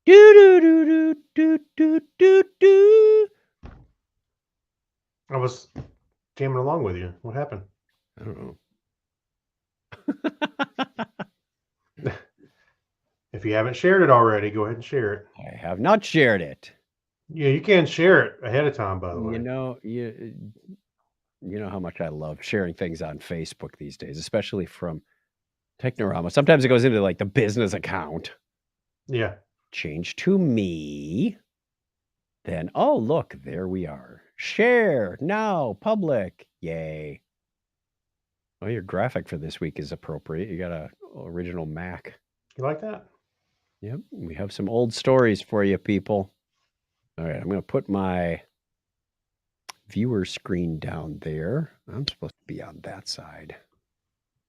Do do do do do do do. I was jamming along with you. What happened? I don't know. If you haven't shared it already, go ahead and share it. I have not shared it. Yeah, you can share it ahead of time, by the You way. know, you know how much I love sharing things on Facebook these days, especially from Technorama. Sometimes it goes into like the business account. Yeah. Change to me. Then, oh, look, there we are. Share now, public. Yay. Oh, your graphic for this week is appropriate. You got a original Mac. You like that? Yep. We have some old stories for you, people. All right. I'm going to put my viewer screen down there. I'm supposed to be on that side.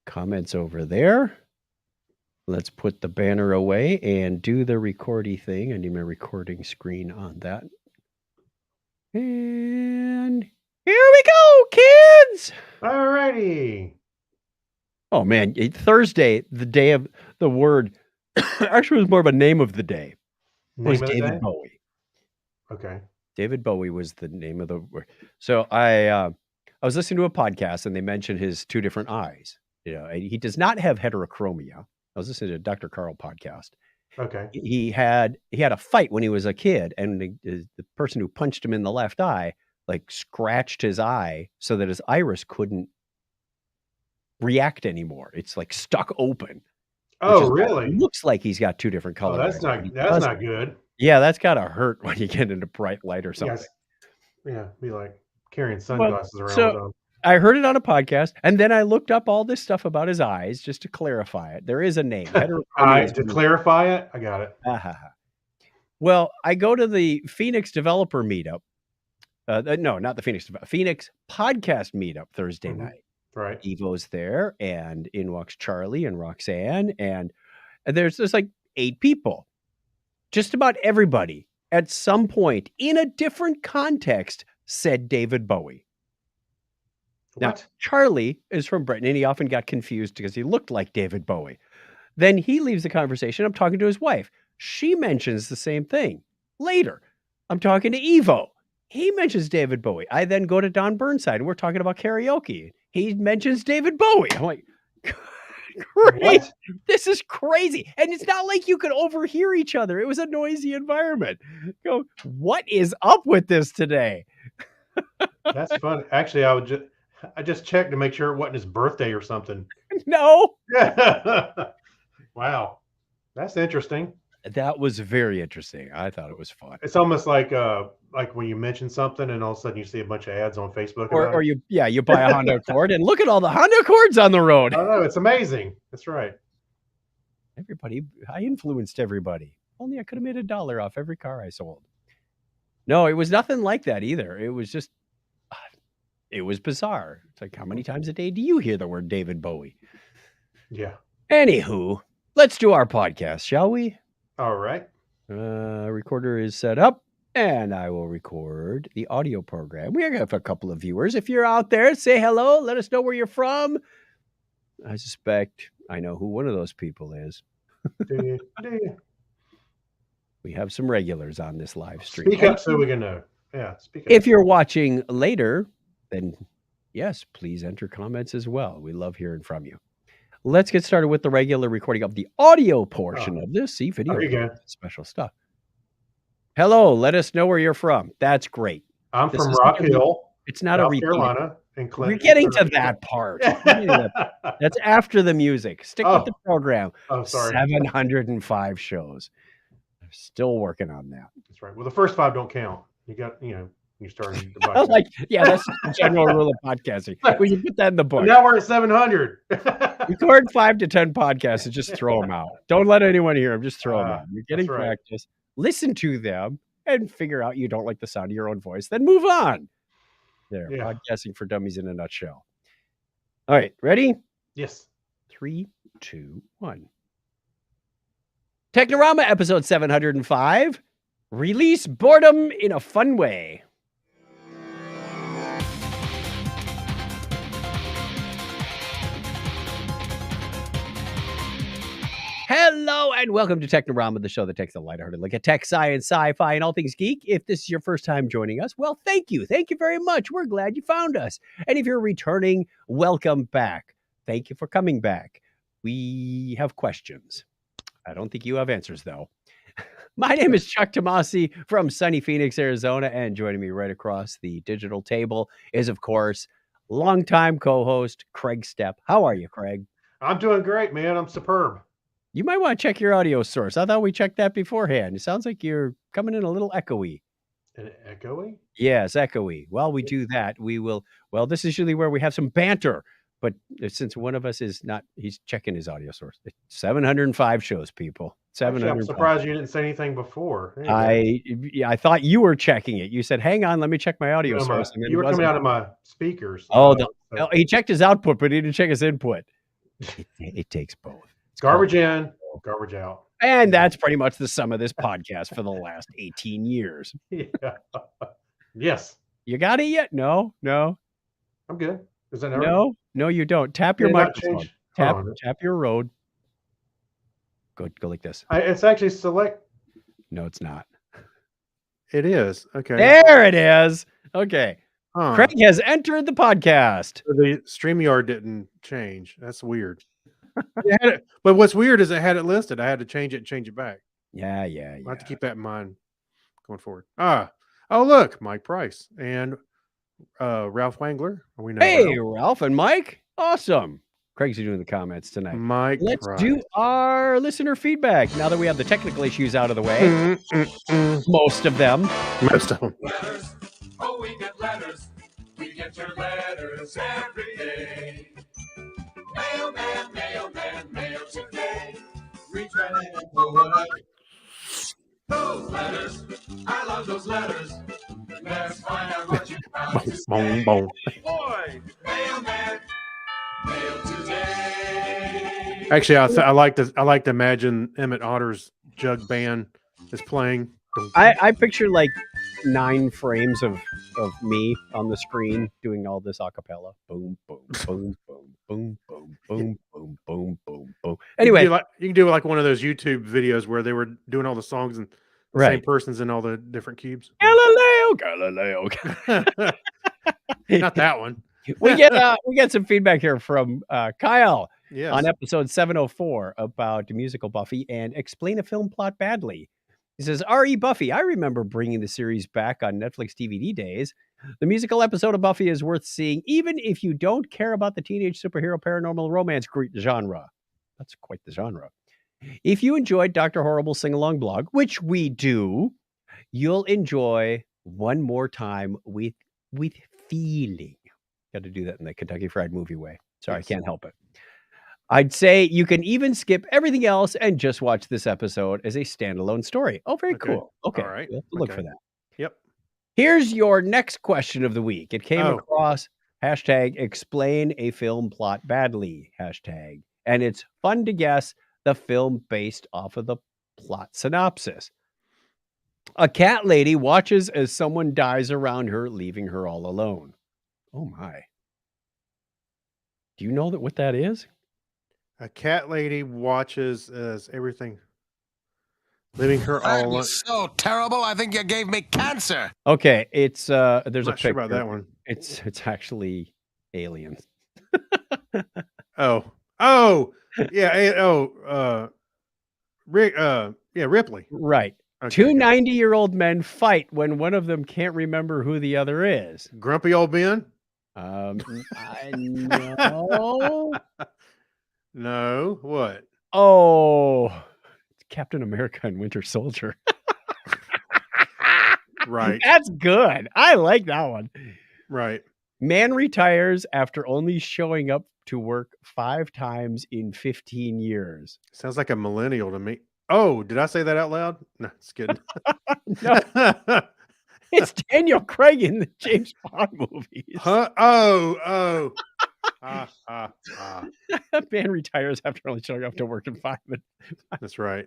Comments over there. Let's put the banner away and do the recordy thing. I need my recording screen on that. And here we go, kids. Alrighty. Oh, man. Thursday, the day of the word, actually, was more of a name of the day. Was David Bowie. Okay. David Bowie was the name of the word. So I was listening to a podcast and they mentioned his two different eyes. You know, he does not have heterochromia. I was listening to a Dr. Carl podcast. Okay. He had a fight when he was a kid, and the person who punched him in the left eye like scratched his eye so that his iris couldn't react anymore. It's like stuck open. Oh, really? It looks like he's got two different colors. Oh, that's not good. Yeah, that's gotta hurt when you get into bright light or something. Yes. Yeah, be like carrying sunglasses around. So I heard it on a podcast, and then I looked up all this stuff about his eyes just to clarify it. There is a name. To clarify it, I got it. Well, I go to the Phoenix Developer Meetup. No, not the Phoenix Podcast Meetup Thursday night. Right. Evo's there, and in walks Charlie and Roxanne, and there's like 8 people. Just about everybody at some point in a different context said David Bowie. Now, Charlie is from Britain, and he often got confused because he looked like David Bowie. Then he leaves the conversation. I'm talking to his wife. She mentions the same thing. Later, I'm talking to Evo. He mentions David Bowie. I then go to Don Burnside, and we're talking about karaoke. He mentions David Bowie. I'm like, great. What? This is crazy. And it's not like you could overhear each other. It was a noisy environment. Go, what is up with this today? That's fun. Actually, I just checked to make sure it wasn't his birthday or something. No. Wow. That's interesting. That was very interesting. I thought it was fun. It's almost like when you mention something and all of a sudden you see a bunch of ads on Facebook. Or you buy a Honda Accord and look at all the Honda Accords on the road. I know, it's amazing. That's right. I influenced everybody. Only I could have made $1 off every car I sold. No, it was nothing like that either. It was just, it was bizarre. It's like, how many times a day do you hear the word David Bowie? Yeah. Anywho, let's do our podcast, shall we? All right. Recorder is set up, and I will record the audio program. We have a couple of viewers. If you're out there, say hello. Let us know where you're from. I suspect I know who one of those people is. Do you? We have some regulars on this live stream. Speak up so we can know. Yeah, speak up. If you're watching later, then yes, please enter comments as well. We love hearing from you. Let's get started with the regular recording of the audio portion of this. See, video. There you go. Special stuff. Hello, let us know where you're from. That's great. I'm from Rock Hill. It's not South a repeat. Carolina. We're getting to that part. That's after the music. Stick with the program. Oh, sorry. 705 shows. I'm still working on that. That's right. Well, the first 5 don't count. You got, you started. That's the general rule of podcasting. We should put that in the book. Now we're at 700. Record 5 to 10 podcasts and just throw them out. Don't let anyone hear them. Just throw them out. You're getting practice. Listen to them and figure out you don't like the sound of your own voice. Then move on. There. Yeah. Podcasting for Dummies in a nutshell. All right. Ready? Yes. 3, 2, 1. Technorama episode 705. Release boredom in a fun way. Hello and welcome to Technorama, the show that takes a lighthearted look at tech, science, sci-fi, and all things geek. If this is your first time joining us, well, thank you. Thank you very much. We're glad you found us. And if you're returning, welcome back. Thank you for coming back. We have questions. I don't think you have answers, though. My name is Chuck Tomasi from sunny Phoenix, Arizona, and joining me right across the digital table is, of course, longtime co-host Craig Stepp. How are you, Craig? I'm doing great, man. I'm superb. You might want to check your audio source. I thought we checked that beforehand. It sounds like you're coming in a little echoey. An echoey? Yes, echoey. While we do that, we will. Well, this is usually where we have some banter. But since one of us is not, he's checking his audio source. 705 shows, people. Actually, 705. I'm surprised you didn't say anything before. There you go. I thought you were checking it. You said, "Hang on, let me check my audio No, source." And then you it were coming wasn't. out of my speakers. Oh, so he checked his output, but he didn't check his input. It takes both. It's garbage in, garbage out. And that's pretty much the sum of this podcast for the last 18 years. Yeah. Yes. You got it yet? No. I'm good. Is that No, you don't. Tap your Did it not microphone. change? Tap your road. Go like this. It's actually select. No, it's not. It is. Okay. There it is. Okay. Huh. Craig has entered the podcast. The StreamYard didn't change. That's weird. It had it, but what's weird is it had it listed. I had to change it and change it back. Yeah. I have to keep that in mind going forward. Oh, look, Mike Price and Ralph Wangler. We know Hey, Ralph and Mike. Awesome. Craig's doing the comments tonight. Mike Let's Price. do our listener feedback now that we have the technical issues out of the way. Most of them. Most of them. Letters. Oh, we get letters. We get your letters every day. Mailman, mail today. Reach right in and pull it. Those letters. I love those letters. Let's find out what you found to say. Boom. Boy, mailman, mail today. Actually, I like to imagine Emmett Otter's jug band is playing. I picture like 9 frames of me on the screen doing all this a cappella. Boom, boom, boom, boom, boom, boom, boom, boom, boom, boom, boom. Anyway, you can do like one of those YouTube videos where they were doing all the songs and the same person's in all the different cubes. Galileo. Not that one. we get some feedback here from Kyle Yes. on episode 704 about the musical Buffy and explain a film plot badly. He says, R.E. Buffy, I remember bringing the series back on Netflix DVD days. The musical episode of Buffy is worth seeing, even if you don't care about the teenage superhero paranormal romance genre. That's quite the genre. If you enjoyed Dr. Horrible's sing-along blog, which we do, you'll enjoy One More Time with feeling. Got to do that in the Kentucky Fried Movie way. Sorry, Yes. I can't help it. I'd say you can even skip everything else and just watch this episode as a standalone story. Oh, very Okay. cool. Okay. All right. We'll have to look Okay. for that. Yep. Here's your next question of the week. It came Oh. across hashtag explain a film plot badly hashtag. And it's fun to guess the film based off of the plot synopsis. A cat lady watches as someone dies around her, leaving her all alone. Oh my. Do you know what that is? A cat lady watches as everything leaving her all That alone. was so terrible. I think you gave me cancer. Okay, it's there's I'm a not sure about picture. that one. It's actually aliens. Oh, yeah. Ripley. Right. Okay, Two okay. 90-year-old men fight when one of them can't remember who the other is. Grumpy old Ben. I know. No, what? Oh, it's Captain America and Winter Soldier. Right, That's good. I like that one. right. Man retires after only showing up to work 5 times in 15 years. Sounds like a millennial to me. Oh, did I say that out loud? No, it's kidding. No, it's Daniel Craig in the James Bond movies. Huh? Oh. Man retires after only showing up to work in 5 minutes. That's right.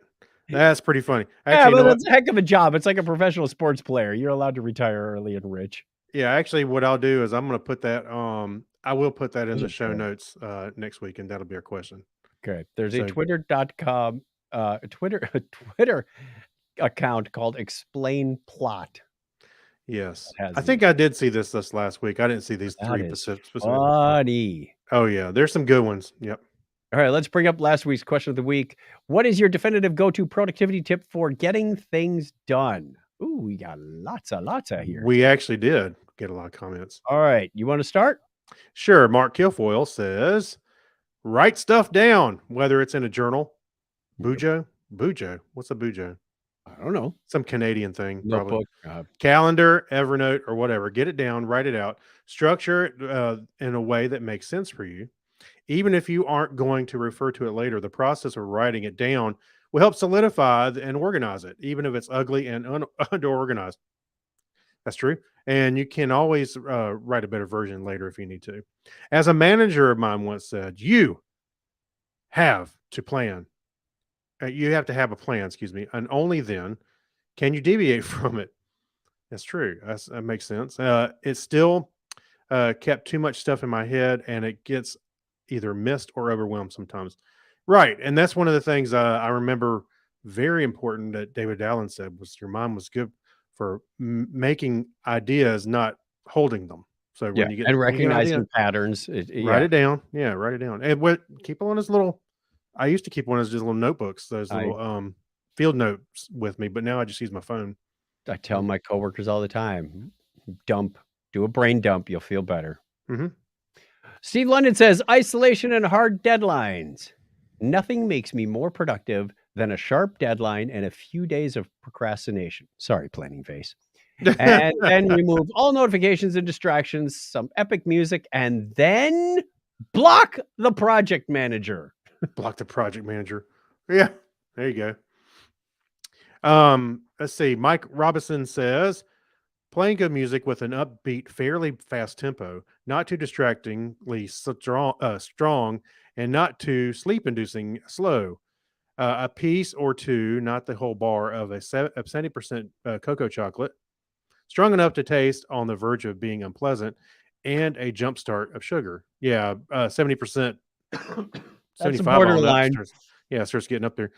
That's pretty funny. Yeah, Actually, you but know what? it's a heck of a job. It's like a professional sports player. You're allowed to retire early and rich. Yeah, actually, what I'll do is I'm going to put that. I will put that in the show Okay. notes next week, and that'll be our question. Okay. There's a So- twitter.com a Twitter account called Explain Plot. Yes. That has I think these. I did see this last week. I didn't see these That three is specific. funny. Oh, yeah. There's some good ones. Yep. All right, let's bring up last week's question of the week. What is your definitive go-to productivity tip for getting things done? Ooh, we got lots of here. We actually did get a lot of comments. All right, you want to start? Sure. Mark Kilfoyle says, write stuff down, whether it's in a journal. Bujo? Bujo? What's a bujo? I don't know. Some Canadian thing, probably. Notebook. Calendar, Evernote, or whatever. Get it down, write it out, structure it in a way that makes sense for you. Even if you aren't going to refer to it later, the process of writing it down will help solidify and organize it, even if it's ugly and unorganized. That's true. And you can always write a better version later if you need to. As a manager of mine once said, you have to plan. You have to have a plan, excuse me, and only then can you deviate from it. That's true. That makes sense. It still kept too much stuff in my head, and it gets either missed or overwhelmed sometimes. Right, and that's one of the things I remember very important that David Allen said was your mind was good for making ideas, not holding them. So Yeah, when you get and when you get an idea, recognizing patterns. write it down. Yeah, write it down. And keep one of those little. I used to keep one of those just little notebooks, those little field notes with me, but now I just use my phone. I tell my coworkers all the time, do a brain dump, you'll feel better. Mhm. Steve London says, isolation and hard deadlines. Nothing makes me more productive than a sharp deadline and a few days of procrastination. Sorry, planning face. And then remove all notifications and distractions, some epic music, and then block the project manager. Block the project manager. Yeah, there you go. Let's see. Mike Robinson says, playing good music with an upbeat, fairly fast tempo, not too distractingly strong, and not too sleep-inducing slow. A piece or two, not the whole bar, of 70% cocoa chocolate, strong enough to taste on the verge of being unpleasant, and a jump start of sugar. Yeah, 70%. That's a 75 on up borderline. starts getting up there.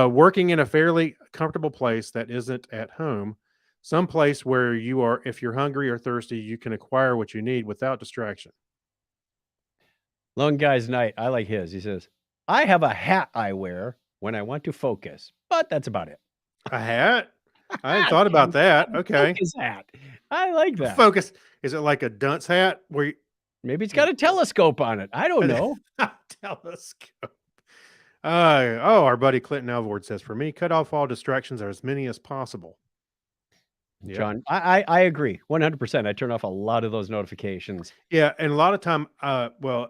Working in a fairly comfortable place that isn't at home, some place where you are, if you're hungry or thirsty, you can acquire what you need without distraction. Lone Guy's Night. I like his. He says, I have a hat I wear when I want to focus, but that's about it. A hat? I hadn't thought about that. Okay. Focus hat. I like that. Focus. Is it like a dunce hat where you Maybe it's got a telescope on it. I don't know. telescope? Our buddy Clinton Alvord says, for me, cut off all distractions or as many as possible. Yep. John, I agree 100%. I turn off a lot of those notifications. Yeah, and a lot of time, well,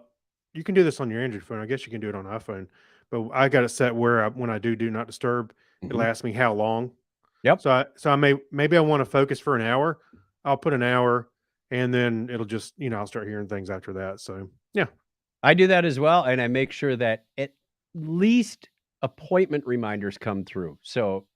you can do this on your Android phone. I guess you can do it on iPhone, but I got it set where when I do not disturb, it'll ask me how long. Yep. So I maybe I want to focus for an hour. I'll put an hour, and then it'll just I'll start hearing things after that. So yeah, I do that as well, and I make sure that at least appointment reminders come through. So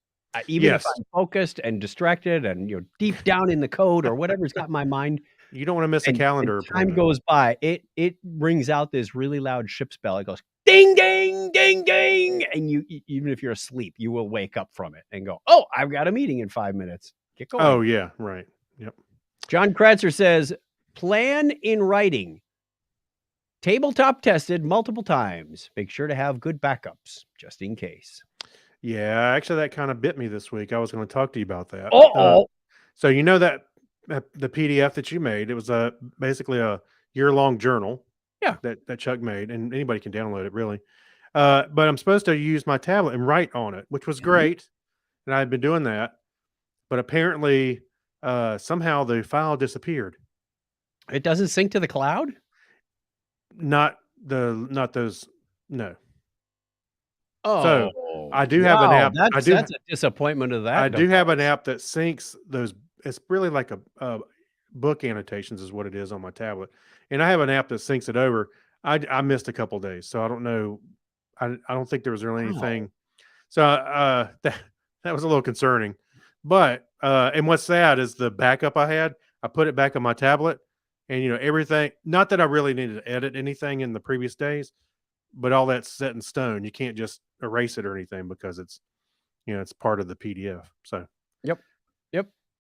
even if I'm focused and distracted and deep down in the code or whatever's got my mind, you don't want to miss a calendar. Time goes by, it rings out this really loud ship's bell. It goes ding, ding, ding, ding, and you even if you're asleep, you will wake up from it and go, "Oh, I've got a meeting in 5 minutes." Get going. Oh yeah, right. Yep. John Kratzer says, "Plan in writing. Tabletop tested multiple times. Make sure to have good backups just in case." Yeah, actually, that kind of bit me this week. I was going to talk to you about that. So that the PDF that you made, it was basically a year-long journal. Yeah, that Chuck made, and anybody can download it really. But I'm supposed to use my tablet and write on it, which was great, and I've been doing that. But apparently, somehow the file disappeared. It doesn't sync to the cloud. Not those. No. Oh, so I do have an app. That's a disappointment of that. I do have an app that syncs those. It's really like a book annotations is what it is on my tablet, and I have an app that syncs it over. I missed a couple days, so I don't know. I don't think there was really anything. So that was a little concerning. But and what's sad is the backup I had. I put it back on my tablet, and everything. Not that I really needed to edit anything in the previous days. but all that's set in stone. You can't just erase it or anything because it's it's part of the PDF. So Yep.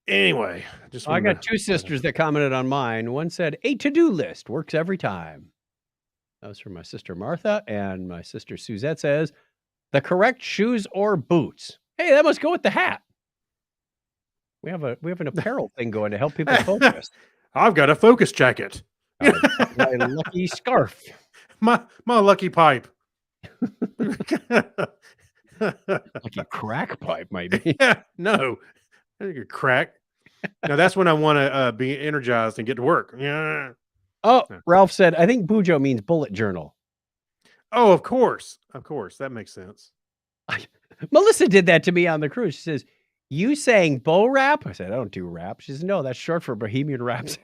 anyway, just I wanted got to- two sisters that commented on mine. One said, a to-do list works every time. That was from my sister Martha. And my sister Suzette says, the correct shoes or boots. Hey, that must go with the hat. We have an apparel thing going to help people focus. I've got a focus jacket. My lucky scarf. My lucky pipe. Lucky crack pipe, maybe. No, I think a crack. Now that's when I want to be energized and get to work. Yeah. Oh, Yeah. Ralph said, I think Bujo means bullet journal. Oh, of course, that makes sense. Melissa did that to me on the cruise. She says, you sang Bo rap? I said, I don't do rap. She says, no, that's short for Bohemian Rhapsody.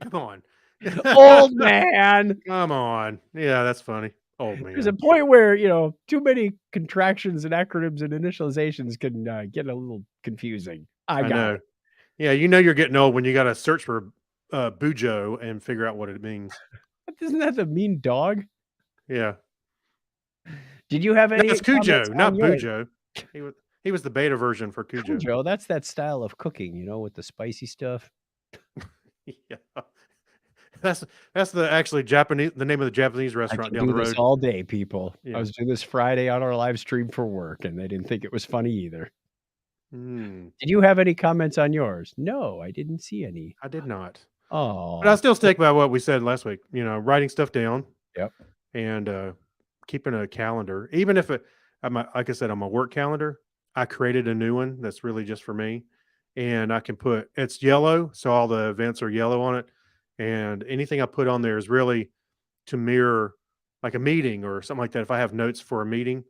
Come on, Old man. Come on. Yeah, that's funny. Old man. There's a point where, too many contractions and acronyms and initializations can get a little confusing. I got know. it. Yeah, you're getting old when you got to search for Bujo and figure out what it means. Isn't that the mean dog? Yeah, Did you have any? that's comments Cujo, on not yours? Bujo. He was the beta version for Cujo. Cujo, that's that style of cooking, with the spicy stuff. Yeah. That's actually Japanese. The name of the Japanese I restaurant can down do the this road. all day, people. Yeah. I was doing this Friday on our live stream for work, and they didn't think it was funny either. Hmm, Did you have any comments on yours? No, I didn't see any. I did not. Oh, But I still stick by what we said last week. Writing stuff down. Yep. And keeping a calendar, even if like I said, on my work calendar, I created a new one that's really just for me, and I can put it's yellow, so all the events are yellow on it, and anything I put on there is really to mirror like a meeting or something like that. If I have notes for a meeting,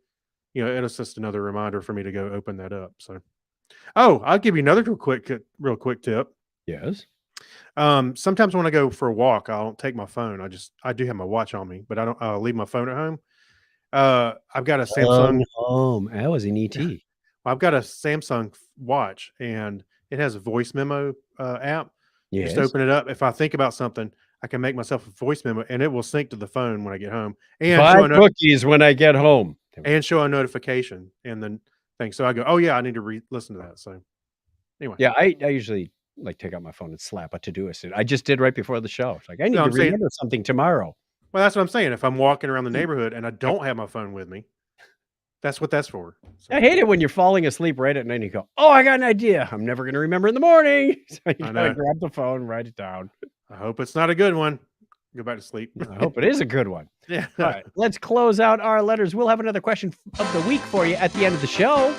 it's just another reminder for me to go open that up. So, I'll give you another real quick tip. yes. Sometimes when I go for a walk, I don't take my phone. I do have my watch on me, but I'll leave my phone at home. I've got a Samsung. That was an ET. I've got a Samsung watch, and it has a voice memo app. Yes. Just open it up. If I think about something, I can make myself a voice memo, and it will sync to the phone when I get home, and Buy cookies when I get home. show a notification and then thing. So I go, oh yeah, I need to listen to that. So anyway, Yeah, I usually take out my phone and slap a to-doist. I just did right before the show. It's like I need No, to I'm saying- remember something tomorrow. well, that's what I'm saying. If I'm walking around the neighborhood and I don't have my phone with me, that's what that's for. So, I hate it when you're falling asleep right at night and you go, oh, I got an idea. I'm never going to remember in the morning. So you I gotta know. grab the phone, write it down. I hope it's not a good one. Go back to sleep. I hope it is a good one. Yeah. All right, let's close out our letters. We'll have another question of the week for you at the end of the show.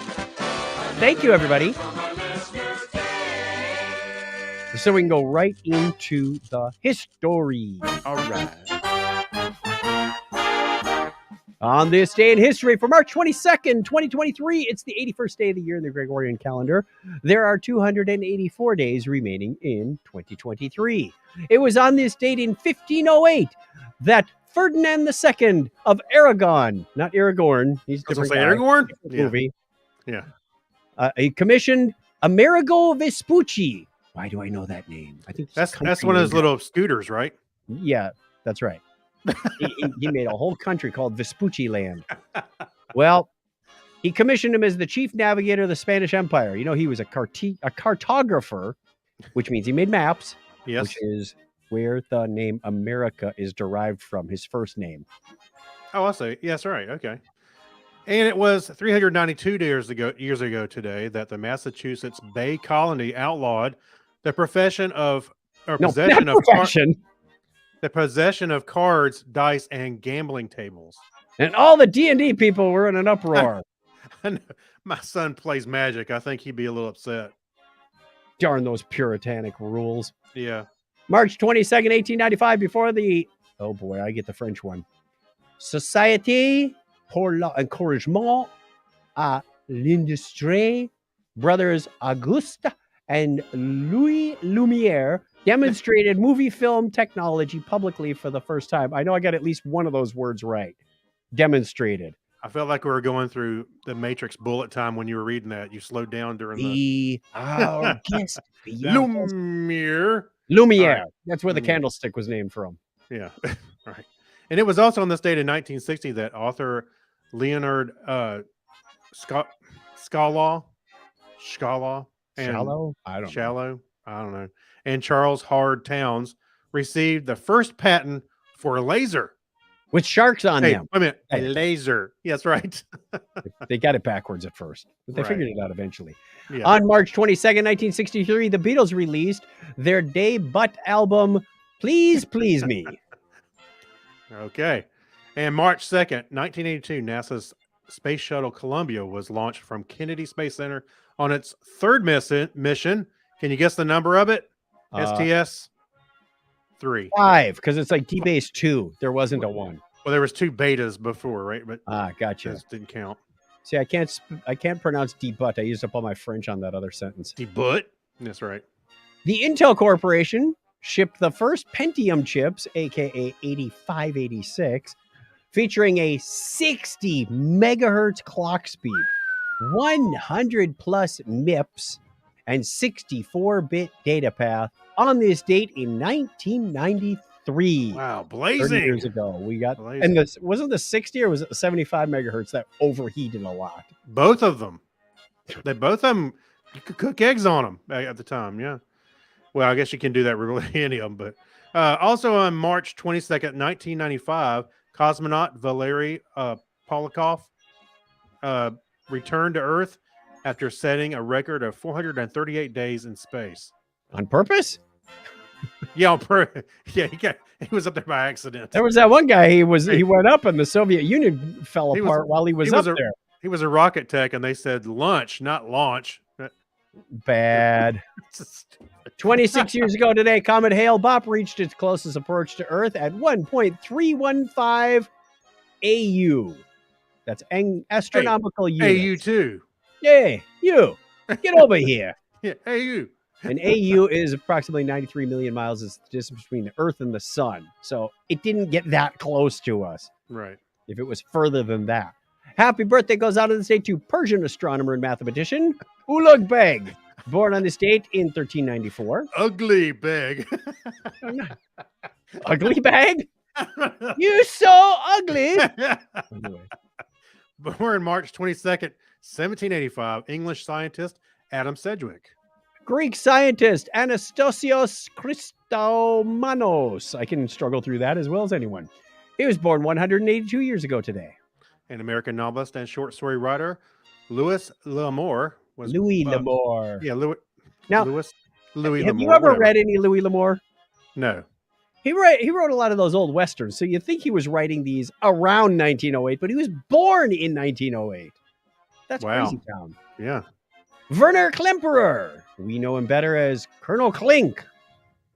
Thank you, everybody. So we can go right into the history. All right. On this day in history for March 22nd, 2023, it's the 81st day of the year in the Gregorian calendar. There are 284 days remaining in 2023. It was on this date in 1508 that Ferdinand II of Aragon, not Aragorn, he's I was different gonna say guy, Aragorn? different Yeah. movie. Yeah. He commissioned Amerigo Vespucci. Why do I know that name? I think it's a That's country one of those name. little scooters, right? Yeah, that's right. he made a whole country called Vespucci Land. Well, he commissioned him as the chief navigator of the Spanish Empire. He was a cartographer, which means he made maps, Yes. which is where the name America is derived from, his first name. Oh, I see. Yes, right. Okay. And it was 392 years ago today that the Massachusetts Bay Colony outlawed the possession of the possession of cards, dice, and gambling tables. And all the D&D people were in an uproar. I know. My son plays Magic. I think he'd be a little upset. Darn those puritanic rules. Yeah. March 22nd, 1895, before the, oh boy, I get the French one. Société pour l'encouragement à l'industrie, brothers Auguste and Louis Lumière demonstrated movie film technology publicly for the first time. I know I got at least one of those words right. Demonstrated. I felt like we were going through the Matrix bullet time when you were reading that. You slowed down during the The our guest, Lumiere. Lumiere. All right. That's where the Lumiere. candlestick was named from. Yeah. Right. And it was also on this date in 1960 that author Leonard Scalaw, and Shallow? I don't know. Shallow, I don't know, and Charles Hard Towns received the first patent for a laser. With sharks on Hey, them. wait a minute, a Hey. laser. Yes, right. They got it backwards at first, but they Right. figured it out eventually. Yeah. On March 22nd, 1963, the Beatles released their debut album, Please Please Me. Okay. And March 2nd, 1982, NASA's Space Shuttle Columbia was launched from Kennedy Space Center on its third mission. Can you guess the number of it? STS 3. 5, because it's like D-Base 2. There wasn't a 1. Well, there was 2 betas before, right? But Gotcha. those didn't count. See, I can't pronounce debut. I used up all my French on that other sentence. But that's right. The Intel Corporation shipped the first Pentium chips, aka 8586, featuring a 60 megahertz clock speed, 100 plus MIPS, and 64-bit data path on this date in 1993. Wow, 30 blazing. years ago, we got, Blazing. and this wasn't the 60 or was it the 75 megahertz that overheated a lot? Both of them. Both of them, you could cook eggs on them at the time. Yeah. Well, I guess you can do that with any of them. But also on March 22nd, 1995, cosmonaut Valery Polakov returned to Earth after setting a record of 438 days in space. On purpose? Yeah, he was up there by accident. There was that one guy. He went up, and the Soviet Union fell He was- apart while he was he was up there. He was a rocket tech, and they said lunch, not launch. Bad. 26 years ago today, Comet Hale-Bopp reached its closest approach to Earth at 1.315 AU. That's astronomical units. AU2. Yay, you. Get over here. Yeah, AU. An AU is approximately 93 million miles. It's the distance between the Earth and the Sun. So it didn't get that close to us. Right. If it was further than that. Happy birthday goes out of this date to Persian astronomer and mathematician Ulugh Beg, born on this date in 1394. Ugly bag. Ugly Bag? You so ugly. Anyway, Born March 22nd, 1785, English scientist Adam Sedgwick. Greek scientist Anastasios Christomanos. I can struggle through that as well as anyone. He was born 182 years ago today. An American novelist and short story writer, Louis L'Amour was Louis L'Amour. Yeah, Louis. Now, Louis have L'Amour, you ever whatever. read any Louis L'Amour? No. He wrote a lot of those old westerns, so you think he was writing these around 1908, but he was born in 1908. That's Wow. crazy town. Yeah. Werner Klemperer. We know him better as Colonel Klink,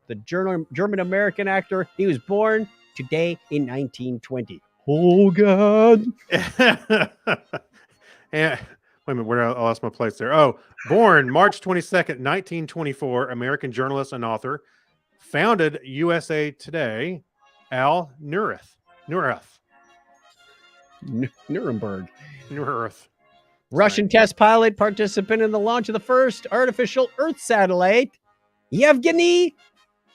the German-American actor. He was born today in 1920. Oh, God. And wait a minute, where I lost my place there. Oh, born March 22nd, 1924, American journalist and author, founded USA Today, Al Neurath. Nuremberg. Sorry. Russian test pilot, participant in the launch of the first artificial Earth satellite, Yevgeny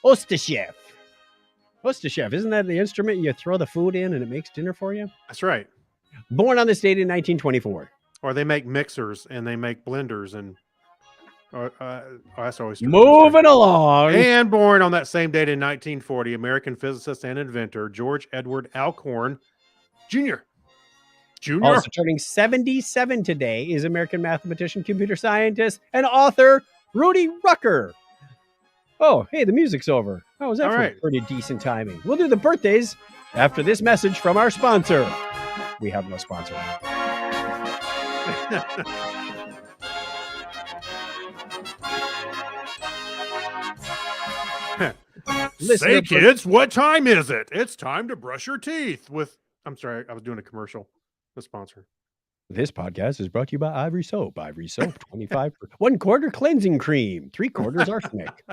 Ostashev. Ostashev, isn't that the instrument you throw the food in and it makes dinner for you? That's right. Born on this date in 1924. Or they make mixers and they make blenders and that's always Moving along. And born on that same date in 1940, American physicist and inventor George Edward Alcorn Jr. Also turning 77 today is American mathematician, computer scientist, and author Rudy Rucker. Oh, hey, the music's over. How was that All for right. pretty decent timing? We'll do the birthdays after this message from our sponsor. We have no sponsor. Listener Say, kids, what time is it? It's time to brush your teeth with. I'm sorry, I was doing a commercial. The sponsor. This podcast is brought to you by Ivory Soap. Ivory Soap, 25 for 1/4 cleansing cream, 3/4 arsenic.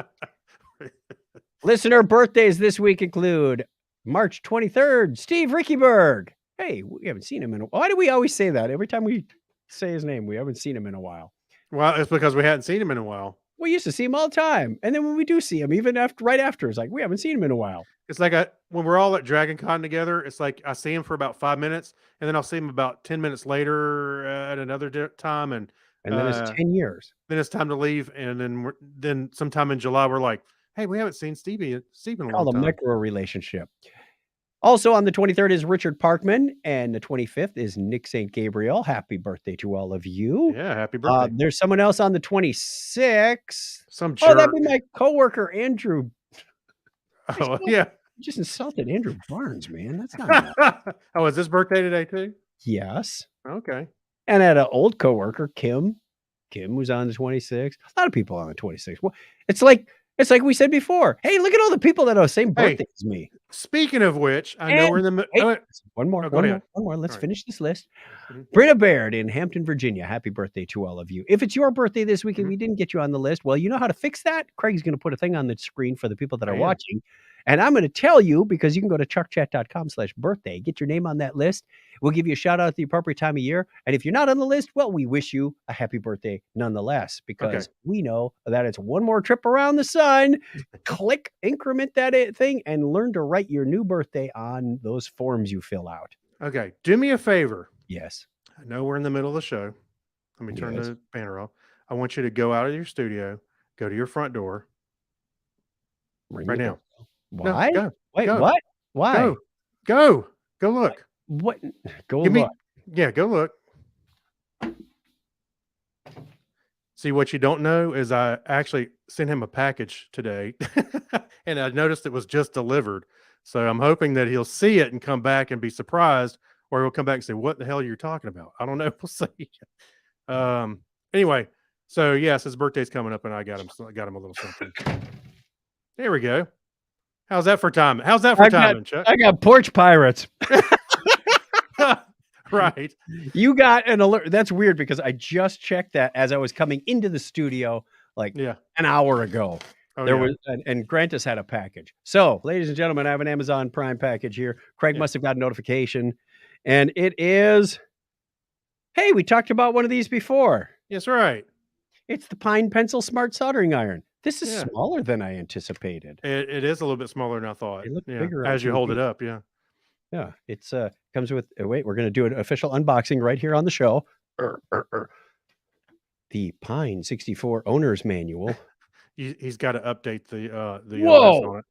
Listener birthdays this week include March 23rd, Steve Rickyberg. Hey, we haven't seen him in a while. Why do we always say that? Every time we say his name, we haven't seen him in a while. Well, it's because we hadn't seen him in a while. We used to see him all the time. And then when we do see him, even right after, it's like, we haven't seen him in a while. It's like when we're all at Dragon Con together, it's like I see him for about 5 minutes, and then I'll see him about 10 minutes later at another time, and And then it's 10 years. then it's time to leave, and then sometime in July we're like, hey, we haven't seen Steve in a Called long a time. micro relationship. Also on the 23rd is Richard Parkman, and the 25th is Nick St. Gabriel. Happy birthday to all of you. Yeah, happy birthday. There's someone else on the 26th. Some Oh, that'd jerk. be my coworker, Andrew. Oh, yeah. You just insulted Andrew Barnes, man. That's not nice. Oh, is his birthday today too? Yes. Okay. And I had an old coworker, Kim. Kim was on the 26th. A lot of people on the 26th. Well, it's like we said before. Hey, look at all the people that have the same Hey. birthday as me. Speaking of which, I know we're in the Hey, oh, one more. go ahead. Let's All right. finish this list. Mhm. Britta Baird in Hampton, Virginia. Happy birthday to all of you. If it's your birthday this week and Mhm. we didn't get you on the list, well, you know how to fix that. Craig's going to put a thing on the screen for the people that are Man. watching. And I'm going to tell you, because you can go to chuckchat.com/birthday, get your name on that list. We'll give you a shout out at the appropriate time of year. And if you're not on the list, well, we wish you a happy birthday nonetheless, because we know that it's one more trip around the sun. Click, increment that thing, and learn to write your new birthday on those forms you fill out. Okay. Do me a favor. Yes. I know we're in the middle of the show. Let me turn Yes. the banner off. I want you to go out of your studio, go to your front door Ring right the now. doorbell. No, Why? go, Wait, go. what? Why? go look. What? Go Give me, look. yeah, go look. See, what you don't know is I actually sent him a package today, and I noticed it was just delivered. So I'm hoping that he'll see it and come back and be surprised, or he'll come back and say, "What the hell are you talking about?" I don't know. We'll see. Anyway, so yes, his birthday's coming up, and I got him a little something. There we go. How's that for timing? How's that for I got- timing, Chuck? I got porch pirates. Right. You got an alert. That's weird because I just checked that as I was coming into the studio like Yeah. an hour ago. Oh, There yeah. was, and Grantis had a package. So, ladies and gentlemen, I have an Amazon Prime package here. Craig Yeah. must have got a notification, and it is. Hey, we talked about one of these before. Yes, right. It's the Pine Pencil Smart Soldering Iron. This is Yeah. smaller than I anticipated. It is a little bit smaller than I thought. It looked Yeah. bigger on As you hold TV. it up, yeah. Yeah, it's comes with. Wait, we're going to do an official unboxing right here on the show. The Pine 64 Owner's Manual. He's got to update the Whoa! OS on it.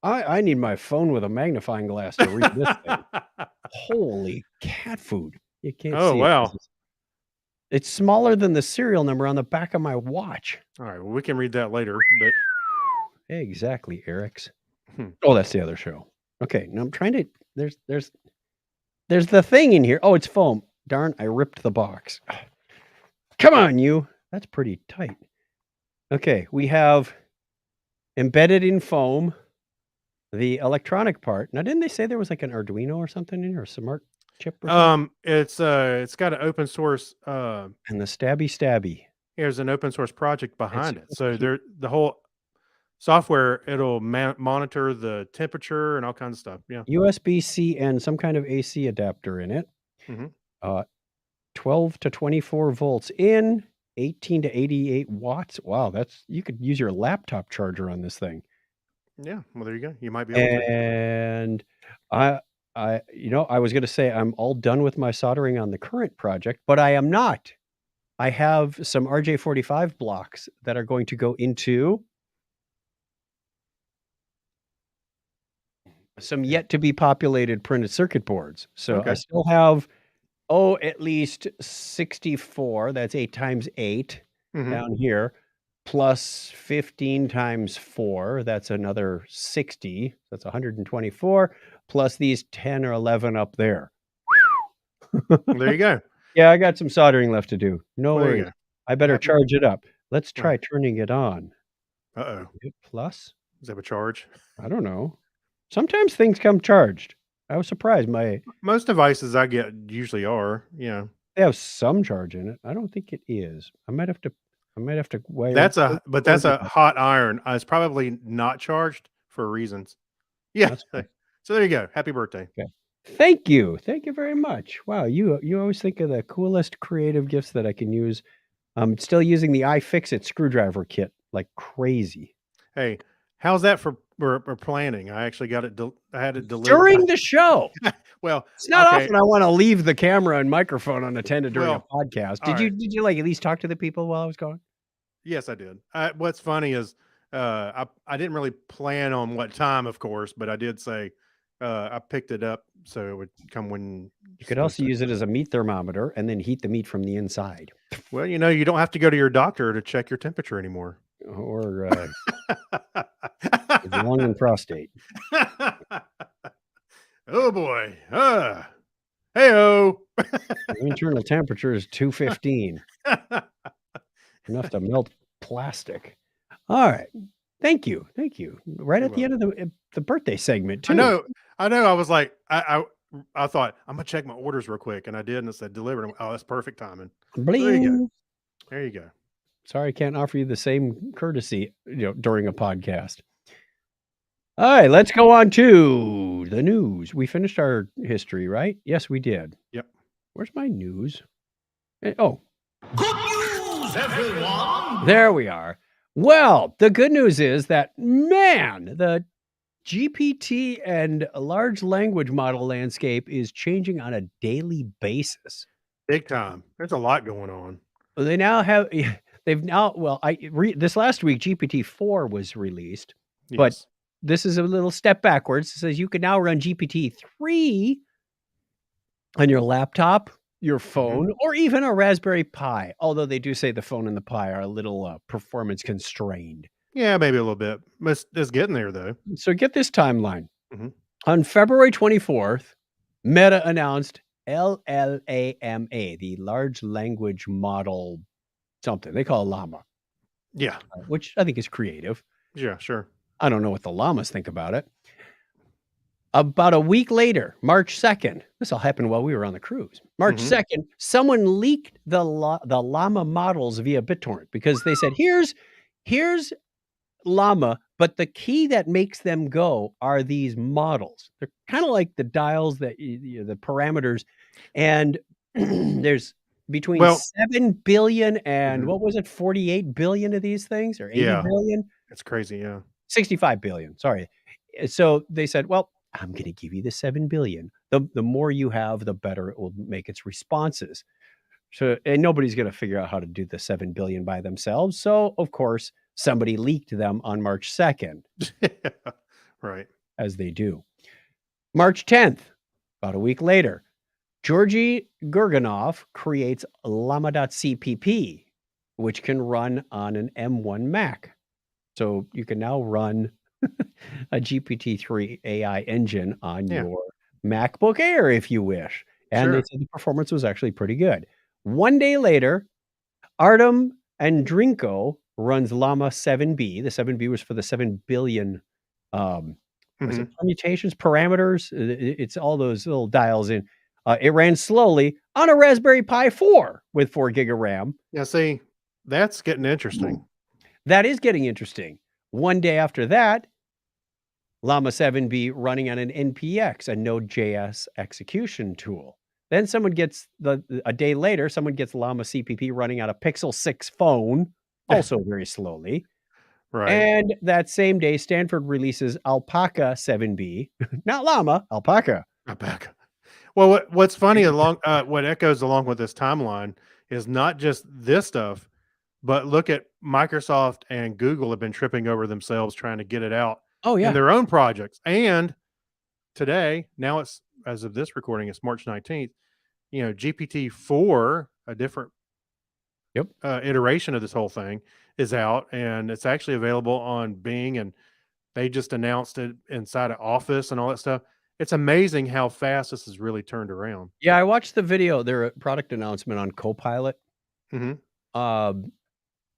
I need my phone with a magnifying glass to read this thing. Holy cat food! You can't Oh, see. wow. It's smaller than the serial number on the back of my watch. All right. Well, we can read that later, but Exactly, Eric's. Hmm. Oh, that's the other show. Okay, now I'm trying to. There's the thing in here. Oh, it's foam. Darn! I ripped the box. Come on, you. That's pretty tight. Okay, we have embedded in foam the electronic part. Now, didn't they say there was like an Arduino or something in here, a smart chip or something? it's got an open source And the stabby. there's an open source project behind it. supposed So to- there the whole software it'll monitor the temperature and all kinds of stuff. Yeah. USB-C and some kind of AC adapter in it. Mhm. 12 to 24 volts in, 18 to 88 watts. Wow, you could use your laptop charger on this thing. Yeah. Well, there you go. You might be able to. And I was going to say I'm all done with my soldering on the current project, but I am not. I have some RJ45 blocks that are going to go into some yet to be populated printed circuit boards. So I Okay. still have, at least 64. That's 8 times 8 Mhm. down here, plus 15 times 4. That's another 60. That's 124, plus these 10 or 11 up there. Well, there you go. Yeah, I got some soldering left to do. No Well, there you worries. I better Happy- charge it up. Let's Yeah. try turning it on. Uh-oh. Hit plus? Does that have a charge? I don't know. Sometimes things come charged. I was surprised. Most devices I get usually are. Yeah. They have some charge in it. I don't think it is. I might have to wire. That's a it. hot iron. It's probably not charged for reasons. Yeah. That's fine. So there you go. Happy birthday. Thank you. Thank you very much. Wow, you always think of the coolest creative gifts that I can use. I'm still using the iFixit screwdriver kit like crazy. Hey, how's that for planning? I actually got it. I had it delivered. During the show. Well, It's not okay. often I want to leave the camera and microphone unattended during Well, a podcast. all right. Did you like at least talk to the people while I was gone? Yes, I did. What's funny is I didn't really plan on what time, of course, but I did say I picked it up so it would come when You could also use it as a meat thermometer and then heat the meat from the inside. Well, you know, you don't have to go to your doctor to check your temperature anymore. Or lung and prostate. Oh boy. Hey-oh. The internal temperature is 215. Enough to melt plastic. All right. Thank you. Right You're at the end of the birthday segment, too. I know. I was like, I thought I'm gonna check my orders real quick, and I did, and it said delivered. Oh, that's perfect timing. Bling. There you go. Sorry, I can't offer you the same courtesy, during a podcast. All right, let's go on to the news. We finished our history, right? Yes, we did. Yep. Where's my news? Oh, Good news, everyone! there we are. Well, the good news is that, man, the GPT and large language model landscape is changing on a daily basis. Big time. There's a lot going on. They now have, this last week, GPT-4 was released, but Yes. this is a little step backwards. It says you can now run GPT-3 on your laptop, your phone, or even a Raspberry Pi, although they do say the phone and the Pi are a little performance constrained. Yeah, maybe a little bit. It's getting there, though. So get this timeline. Mhm. On February 24th, Meta announced LLAMA, the large language model something. They call it Llama, Yeah. which I think is creative. Yeah, sure. I don't know what the llamas think about it. About a week later, March 2nd, this all happened while we were on the cruise. March Mhm. 2nd, someone leaked the llama models via BitTorrent because they said, here's llama, but the key that makes them go are these models. They're kind of like the dials that the parameters, and there's between Well- 7 billion and Mhm. what was it, 48 billion of these things, or 80 Yeah. billion? It's crazy. Yeah. 65 billion. Sorry. So they said, well, I'm going to give you the 7 billion. The more you have, the better it will make its responses. So, and nobody's going to figure out how to do the 7 billion by themselves. So, of course, somebody leaked them on March 2nd, Right. as they do. March 10th, about a week later, Georgy Gurganov creates llama.cpp, which can run on an M1 Mac. So you can now run a GPT-3 AI engine on Yeah. your MacBook Air if you wish. And they Sure. said the performance was actually pretty good. One day later, Artem Andrinko runs Llama 7B. The 7B was for the 7 billion was it Mhm. permutations, parameters. It's all those little dials in. It ran slowly on a Raspberry Pi 4 with 4 gig of RAM. Yeah. See, that's getting interesting. That is getting interesting. One day after that, Llama 7B running on an NPX, a Node.js execution tool. Then a day later, someone gets Llama CPP running on a Pixel 6 phone, also very slowly. Right. And that same day, Stanford releases Alpaca 7B, not Llama, Alpaca. Alpaca. Well, what's funny what echoes along with this timeline is not just this stuff, but look at Microsoft and Google have been tripping over themselves trying to get it out Oh, yeah. in their own projects. And today, now it's, as of this recording, it's March 19th. You know, GPT-4, a different Yep. iteration of this whole thing, is out, and it's actually available on Bing, and they just announced it inside of Office and all that stuff. It's amazing how fast this has really turned around. Yeah, I watched the video, their product announcement on Copilot. Mhm.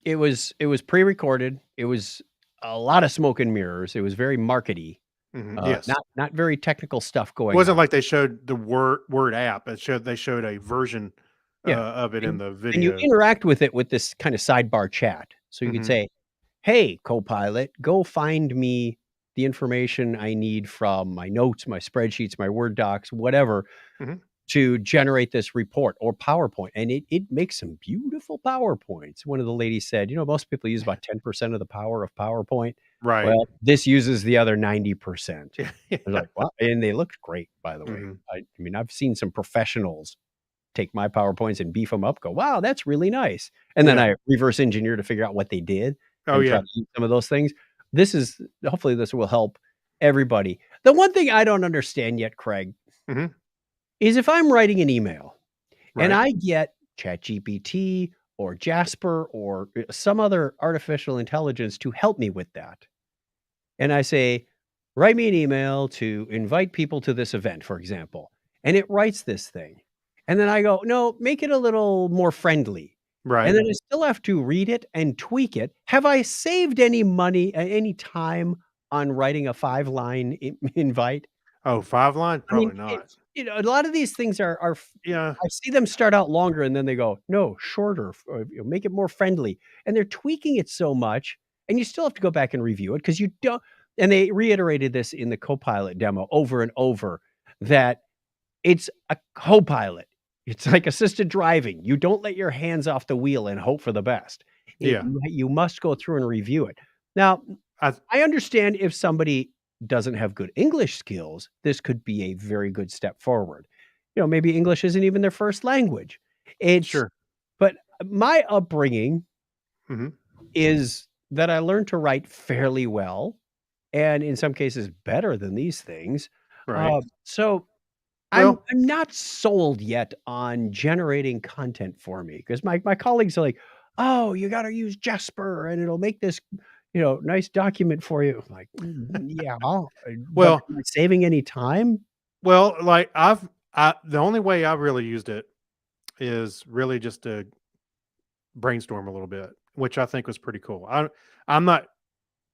It was pre-recorded. It was a lot of smoke and mirrors. It was very markety. Yes. Not very technical stuff It going wasn't on. like they showed the Word app. They showed a version Yeah. of it in the And you video. interact with it with this kind of sidebar chat. So you could Mhm. say, hey, Copilot, go find me the information I need from my notes, my spreadsheets, my Word docs, whatever. Mhm. to generate this report or PowerPoint. And it makes some beautiful PowerPoints. One of the ladies said, most people use about 10% of the power of PowerPoint. Right. Well, this uses the other 90%. Yeah. I was like, wow. And they looked great, by the way. Mhm. I mean, I've seen some professionals take my PowerPoints and beef them up, go, wow, that's really nice. And then Yeah. I reverse engineer to figure out what they did Oh and try yeah. to use some of those things. Hopefully this will help everybody. The one thing I don't understand yet, Craig, Mhm. is if I'm writing an email and Right. I get ChatGPT or Jasper or some other artificial intelligence to help me with that. And I say, write me an email to invite people to this event, for example. And it writes this thing. And then I go, no, make it a little more friendly. Right. And then I still have to read it and tweak it. Have I saved any money, any time on writing a 5-line invite? Oh, 5-line? I mean, Probably not. a lot of these things are Yeah. I see them start out longer and then they go, no, shorter, make it more friendly. And they're tweaking it so much. And you still have to go back and review it because you don't. And they reiterated this in the Copilot demo over and over that it's a Copilot. It's like assisted driving. You don't let your hands off the wheel and hope for the best. Yeah. You must go through and review it. Now, I I understand if somebody doesn't have good English skills, this could be a very good step forward. Maybe English isn't even their first language. Sure. But my upbringing Mhm. is that I learned to write fairly well, and in some cases better than these things. Right. So Well I'm not sold yet on generating content for me because my colleagues are like, "Oh, you gotta use Jasper and it'll make this, nice document for you." I'm like, yeah, but Well am I saving any time?" well, like, the only way I've really used it is really just to brainstorm a little bit, which I think was pretty cool. I'm not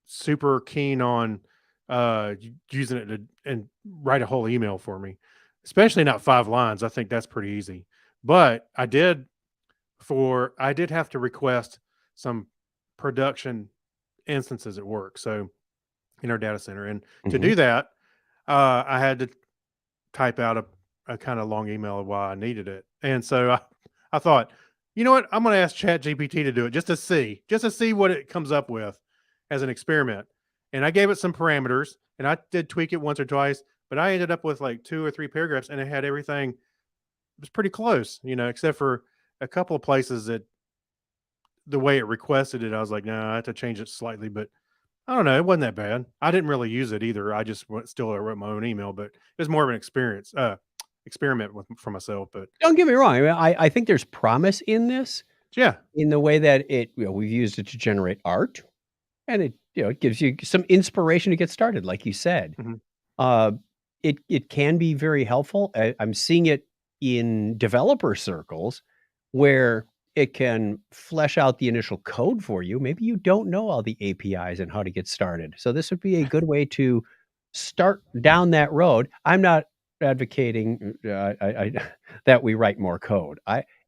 super keen on using it to and write a whole email for me, especially not 5 lines. I think that's pretty easy. But I did have to request some production instances at work. So in our data center. And to Mhm. do that, I had to type out a kind of long email of why I needed it. And so I thought, you know what? I'm going to ask ChatGPT to do it just to see what it comes up with as an experiment. And I gave it some parameters and I did tweak it once or twice, but I ended up with like 2 or 3 paragraphs and it had everything. It was pretty close, except for a couple of places that the way it requested it, I was like, no, I have to change it slightly, but I don't know. It wasn't that bad. I didn't really use it either. I just still wrote my own email, but it was more of an experiment for myself. But Don't get me wrong. I mean, I think there's promise in this, yeah, in the way that we've used it to generate art, and it gives you some inspiration to get started, like you said. Mhm. Uh, it can be very helpful. I'm seeing it in developer circles where it can flesh out the initial code for you. Maybe you don't know all the APIs and how to get started. So this would be a good way to start down that road. I'm not advocating that we write more code.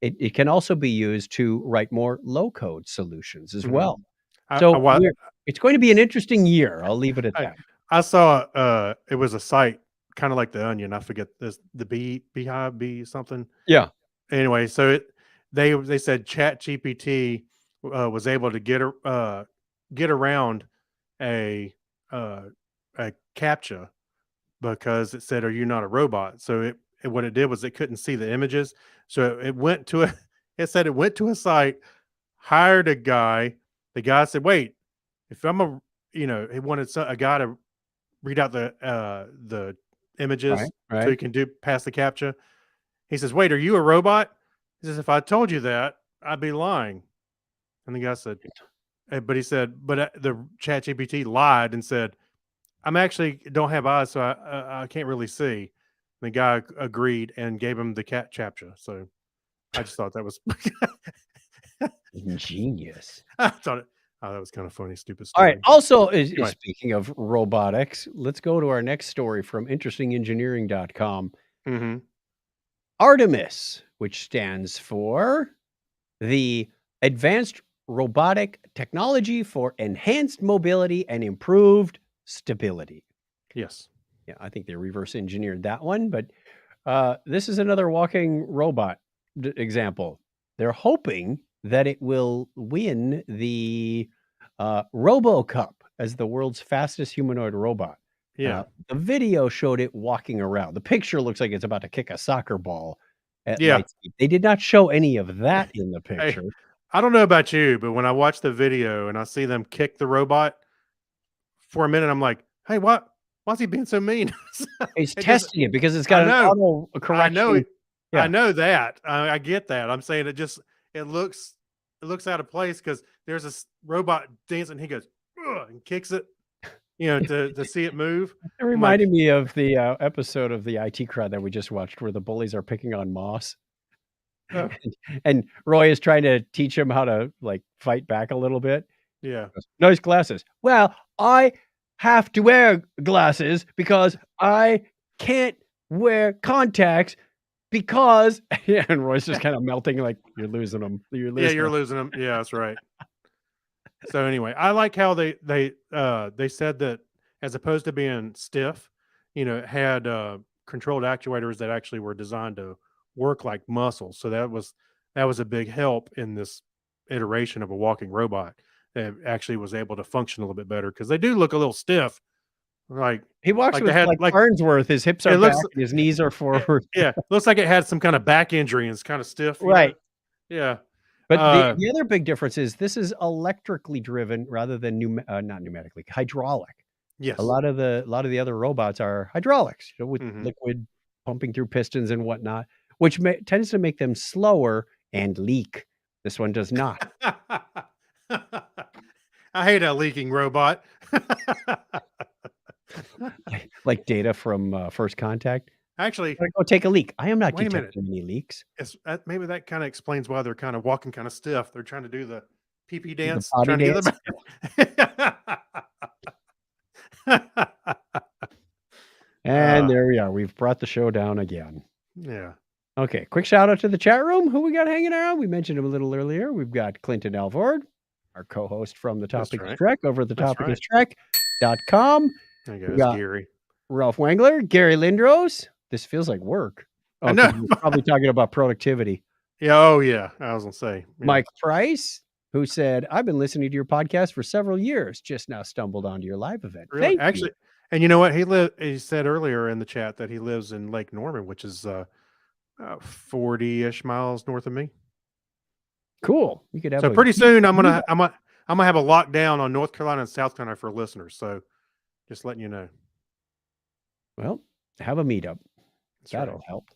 It can also be used to write more low code solutions as Mhm. well. I, So wa- it's going to be an interesting year. I'll leave it at I, that. I saw it was a site kind of like the Onion. I forget the Beehive Bee something. Yeah. Anyway, so they said Chat GPT was able to get around a uh, a CAPTCHA because it said, "Are you not a robot?" So what it did was it couldn't see the images, so it went to a it said it went to a site, hired a guy. The guy said, "Wait, if I'm he wanted a guy to read out the images Right. so he can do pass the captcha." He says, "Wait, are you a robot?" He says, "If I told you that, I'd be lying." And the guy said, but he said, but the Chat GPT lied and said, "I'm actually don't have eyes, so I can't really see." And the guy agreed and gave him the cat captcha. So I just thought that was Ingenious. I thought that was kind of funny, stupid All story. right. Also, Anyway. speaking of robotics, let's go to our next story from interestingengineering.com. Mm-hmm. Artemis, which stands for the Advanced Robotic Technology for Enhanced Mobility and Improved Stability. Yes. Yeah, I think they reverse engineered that one, but This is another walking robot example. They're hoping that it will win the RoboCup as the world's fastest humanoid robot. Yeah. The video showed it walking around. The picture looks like it's about to kick a soccer ball at Yeah. light speed. They did not show any of that in the Hey, picture. I don't know about you, but when I watch the video and I see them kick the robot for a minute, I'm like, hey, why's he being so mean? He's It just, testing it because it's got an know. auto I know correction. it. Yeah. I know that. I get that. I'm saying it looks out of place because there's this robot dancing. He goes "Ugh," and kicks it, to see it move. It I'm like, reminded me of the episode of the IT Crowd that we just watched where the bullies are picking on Moss. oh, And Roy is trying to teach him how to like fight back a little bit. yeah. He goes, nice glasses. Well, I have to wear glasses because I can't wear contacts because yeah, and Roy's just kind of melting like you're losing them. You're Yeah, losing you're them. losing them. Yeah, that's right. So anyway, I like how they said that as opposed to being stiff, it had controlled actuators that actually were designed to work like muscles. So that was a big help in this iteration of a walking robot that actually was able to function a little bit better because they do look a little stiff. Like He walks like with they had like like Farnsworth. His hips are it looks back, and his knees are forward. yeah, looks like it had some kind of back injury and it's kind of stiff. Right. Yeah. But Uh, the other big difference is this is electrically driven rather than not pneumatically, hydraulic. yes. A lot of the other robots are hydraulics, with Mhm. liquid pumping through pistons and whatnot, which tends to make them slower and leak. This one does not. I hate a leaking robot. Like Data from First Contact. Actually, Gotta go take a leak. I am not wait a minute. detecting any leaks. Maybe that kind of explains why they're kind of walking kind of stiff. They're trying to do the pee The dance, potty trying to get dance. them. And there we are. We've brought the show down again. Yeah. Okay, quick shout out to the chat room. Who we got hanging around? We mentioned him a little earlier. We've got Clinton Alvord, our co-host from the That's Topic is right. Trek over at the That's Topic is Trek.com. There you We go. It's got Gary. Ralph Wengler, Gary Lindros. This feels like work. I Oh, know. 'cause we're probably talking about productivity. Yeah. Oh, yeah. I was gonna say. Yeah. Mike Price, who said, I've been listening to your podcast for several years, just now stumbled onto your live event. Really? Thank Actually, you. and you know what? He said earlier in the chat that he lives in Lake Norman, which is 40-ish miles north of me. Cool. You could have So a pretty geek soon I'm meetup. gonna have a lockdown on North Carolina and South Carolina for listeners. So just letting you know. Well, have a meetup. That's right. That'll help.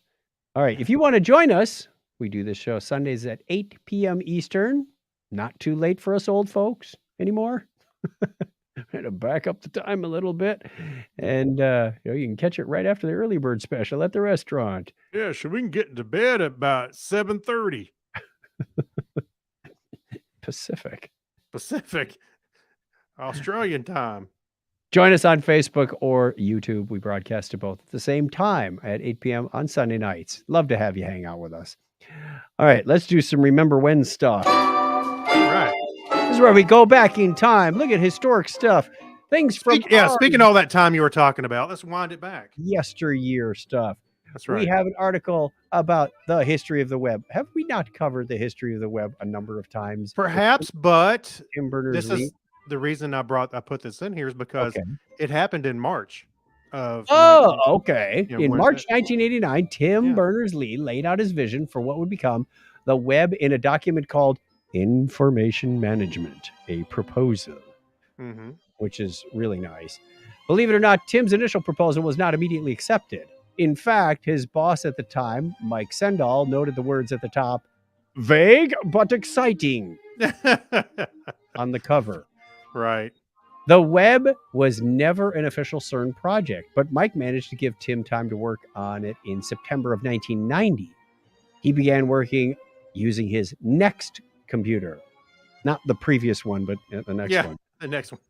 All right. If you want to join us, we do this show Sundays at 8 p.m. Eastern. Not too late for us old folks anymore. Had to back up the time a little bit. And you can catch it right after the early bird special at the restaurant. Yeah, so we can get to bed at about 7:30 Pacific. Pacific, Australian time. Join us on Facebook or YouTube. We broadcast to both at the same time at 8 p.m. on Sunday nights. Love to have you hang out with us. All right, let's do some Remember When stuff. Right. This is where we go back in time. Look at historic stuff. Things from Speaking of all that time you were talking about, let's wind it back. yesteryear stuff. That's right. We have an article about the history of the web. Have we not covered the history of the web a number of times? Perhaps, but Tim Berners-Lee. this is the reason I put this in here is because Okay. it happened in March of Oh, okay. Yeah, In when- March 1989, Tim Yeah. Berners-Lee laid out his vision for what would become the web in a document called Information Management, a Proposal, Mhm. which is really nice. Believe it or not, Tim's initial proposal was not immediately accepted. In fact, his boss at the time, Mike Sendall, noted the words at the top, vague but exciting, on the cover. Right. The web was never an official CERN project, but Mike managed to give Tim time to work on it in September of 1990. He began working using his next computer, not the previous one, but the next Yeah. one. The next one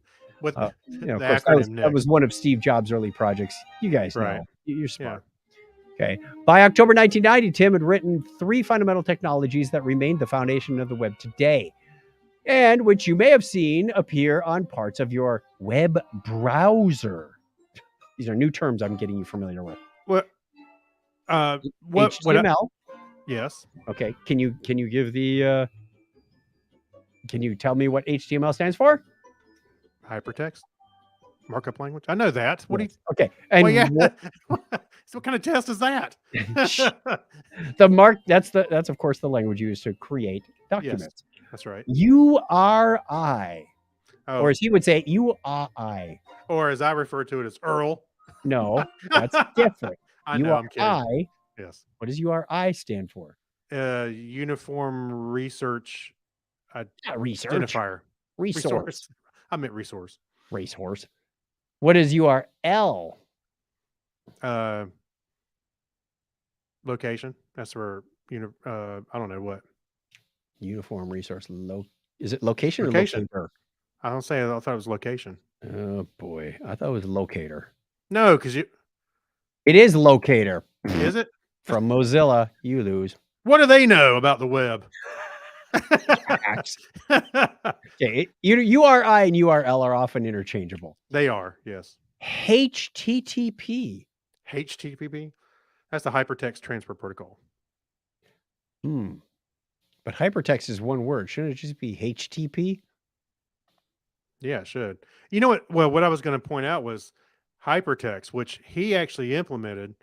with Of the course, acronym that was next. one of Steve Jobs' early projects. You guys know. Right. You're smart. Okay. By October 1990, Tim had written 3 fundamental technologies that remained the foundation of the web today, and which you may have seen appear on parts of your web browser. These are new terms I'm getting you familiar with. What? What? HTML. Yes. Okay. Can you give the can you tell me what HTML stands for? Hypertext markup language. I know that. What do you? Yes. Okay. And Well, yeah. what, So what kind of test is that? that's of course the language used to create documents. That's right. URI. Oh, Or as he would say, URI. or as I refer to it as Earl. No, that's different. I know. I'm kidding. URI. Yes. What does URI stand for? Uniform Research Not research. Identifier. Resource. I meant resource. Racehorse. What is URL? Location. That's where I don't know what. Uniform resource. Is it location, Location. or locator? I don't say. I thought it was location. Oh boy, I thought it was locator. No, because It is locator. is it? From Mozilla. You lose. What do they know about the web? Okay, URI and URL are often interchangeable. They are, yes. HTTP. HTTP. That's the Hypertext Transfer Protocol. But hypertext is one word. Shouldn't it just be HTTP? Yeah, it should. You know what? Well, what I was going to point out was hypertext, which he actually implemented,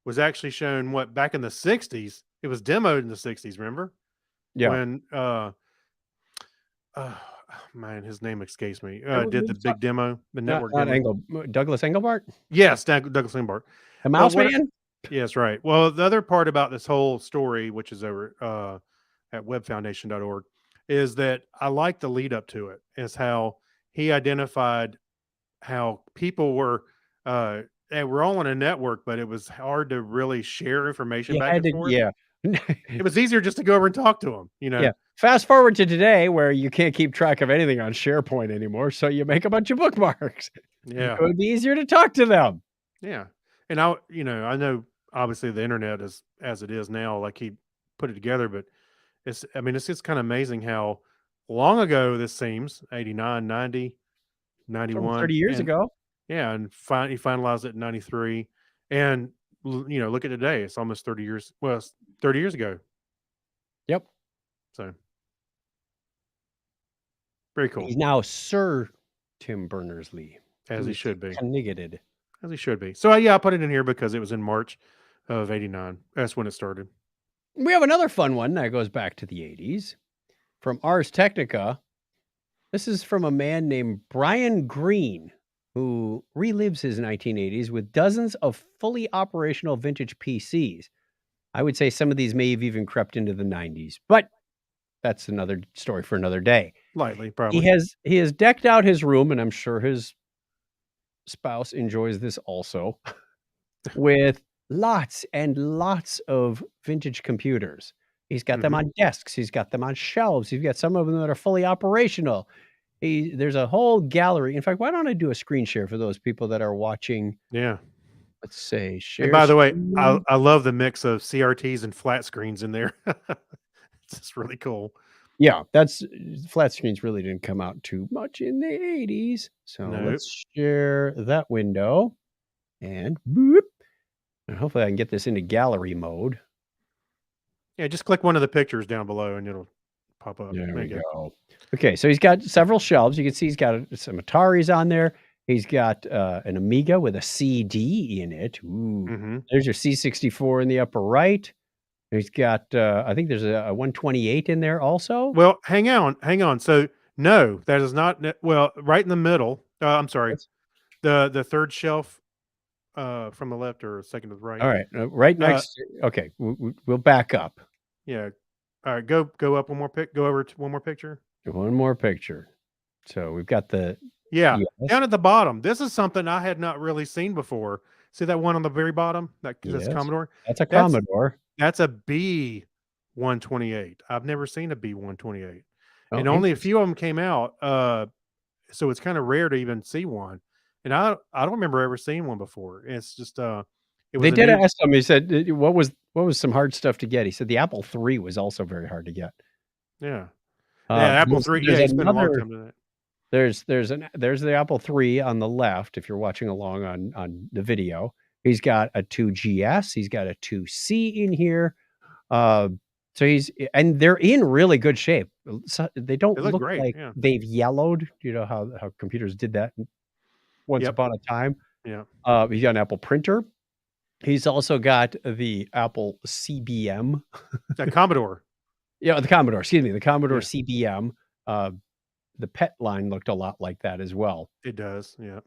was actually shown back in the 60s. It was demoed in the 60s, remember? Yeah. When man, his name escapes me. What Did we the big demo, the network Not demo. Douglas Engelbart? Yes, Douglas Engelbart. A mouse what- man? Yes, right. Well, the other part about this whole story, which is over at webfoundation.org, is that I like the lead up to it, is how he identified how people were they were all on a network, but it was hard to really share information back and forth. Yeah. It was easier just to go over and talk to them, you know. Yeah. Fast forward to today where you can't keep track of anything on SharePoint anymore, so you make a bunch of bookmarks. Yeah. It would be easier to talk to them. Yeah. And I know obviously the internet is as it is now, like he put it together, but it's just kind of amazing how long ago this seems, 89, 90, 91. 30 years ago. Yeah. And he finalized it in 93. And, look at today. It's almost 30 years. Well, it's 30 years ago. Yep. So very cool. He's now Sir Tim Berners-Lee. As he should be. Connected. As he should be. So yeah, I put it in here because it was in March of 89. That's when it started. We have another fun one that goes back to the 80s from Ars Technica. This is from a man named Brian Green, who relives his 1980s with dozens of fully operational vintage PCs. I would say some of these may have even crept into the 90s, but that's another story for another day. Lightly, probably. He has decked out his room, and I'm sure his spouse enjoys this also, with lots and lots of vintage computers. He's got them on desks. He's got them on shelves. He's got some of them that are fully operational. There's a whole gallery. In fact, why don't I do a screen share for those people that are watching? Yeah. Let's say share. And by the way, screen. I love the mix of CRTs and flat screens in there. It's just really cool. Yeah, that's flat screens really didn't come out too much in the 80s. So Nope. let's share that window and boop. And hopefully I can get this into gallery mode. Yeah, just click one of the pictures down below and it'll pop up. There we you go. Okay, so he's got several shelves. You can see he's got some Ataris on there. He's got an Amiga with a CD in it. Ooh. Mm-hmm. There's your C64 in the upper right. He's got, I think there's a 128 in there also. Well, hang on. So no, that is not. Well, right in the middle. I'm sorry, the third shelf from the left or second to the right. All right, right next. Okay, we'll back up. Yeah. All right, go up one more Go over to one more picture. One more picture. So we've got the Yeah, Yes. down at the bottom. This is something I had not really seen before. See that one on the very bottom? That's Yes. Commodore. That's a Commodore. That's a B128. I've never seen a B128, Oh, and only a few of them came out. So it's kind of rare to even see one. And I don't remember ever seeing one before. It's just it was They a did new- ask him. He said, "What was some hard stuff to get?" He said the Apple III was also very hard to get. Yeah. Apple III. Yeah, he spent a long time doing that. There's the Apple III on the left if you're watching along on the video, He's got a 2GS. He's got a 2C in here. So and they're in really good shape. So they don't They look look great, like yeah. they've yellowed. You know how computers did that once Yep. upon a time. Yeah. He's got an Apple printer. He's also got the Apple CBM. That Commodore. Yeah, the Commodore. Excuse me, the Commodore Yeah. CBM. The PET line looked a lot like that as well. It does. Yeah.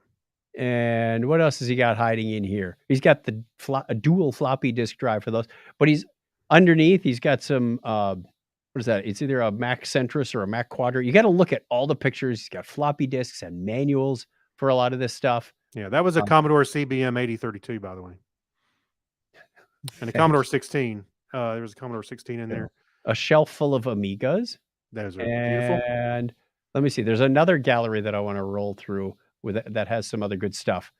And what else has he got hiding in here? He's got the a dual floppy disk drive for those, but he's underneath. He's got some what is that? It's either a Mac Centris or a Mac Quadra. You got to look at all the pictures. He's got floppy disks and manuals for a lot of this stuff. Yeah, that was a Commodore CBM 8032, by the way, and a Commodore 16. There was a Commodore 16 in there. A shelf full of Amigas. Those are beautiful. And let me see. There's another gallery that I want to roll through with that has some other good stuff.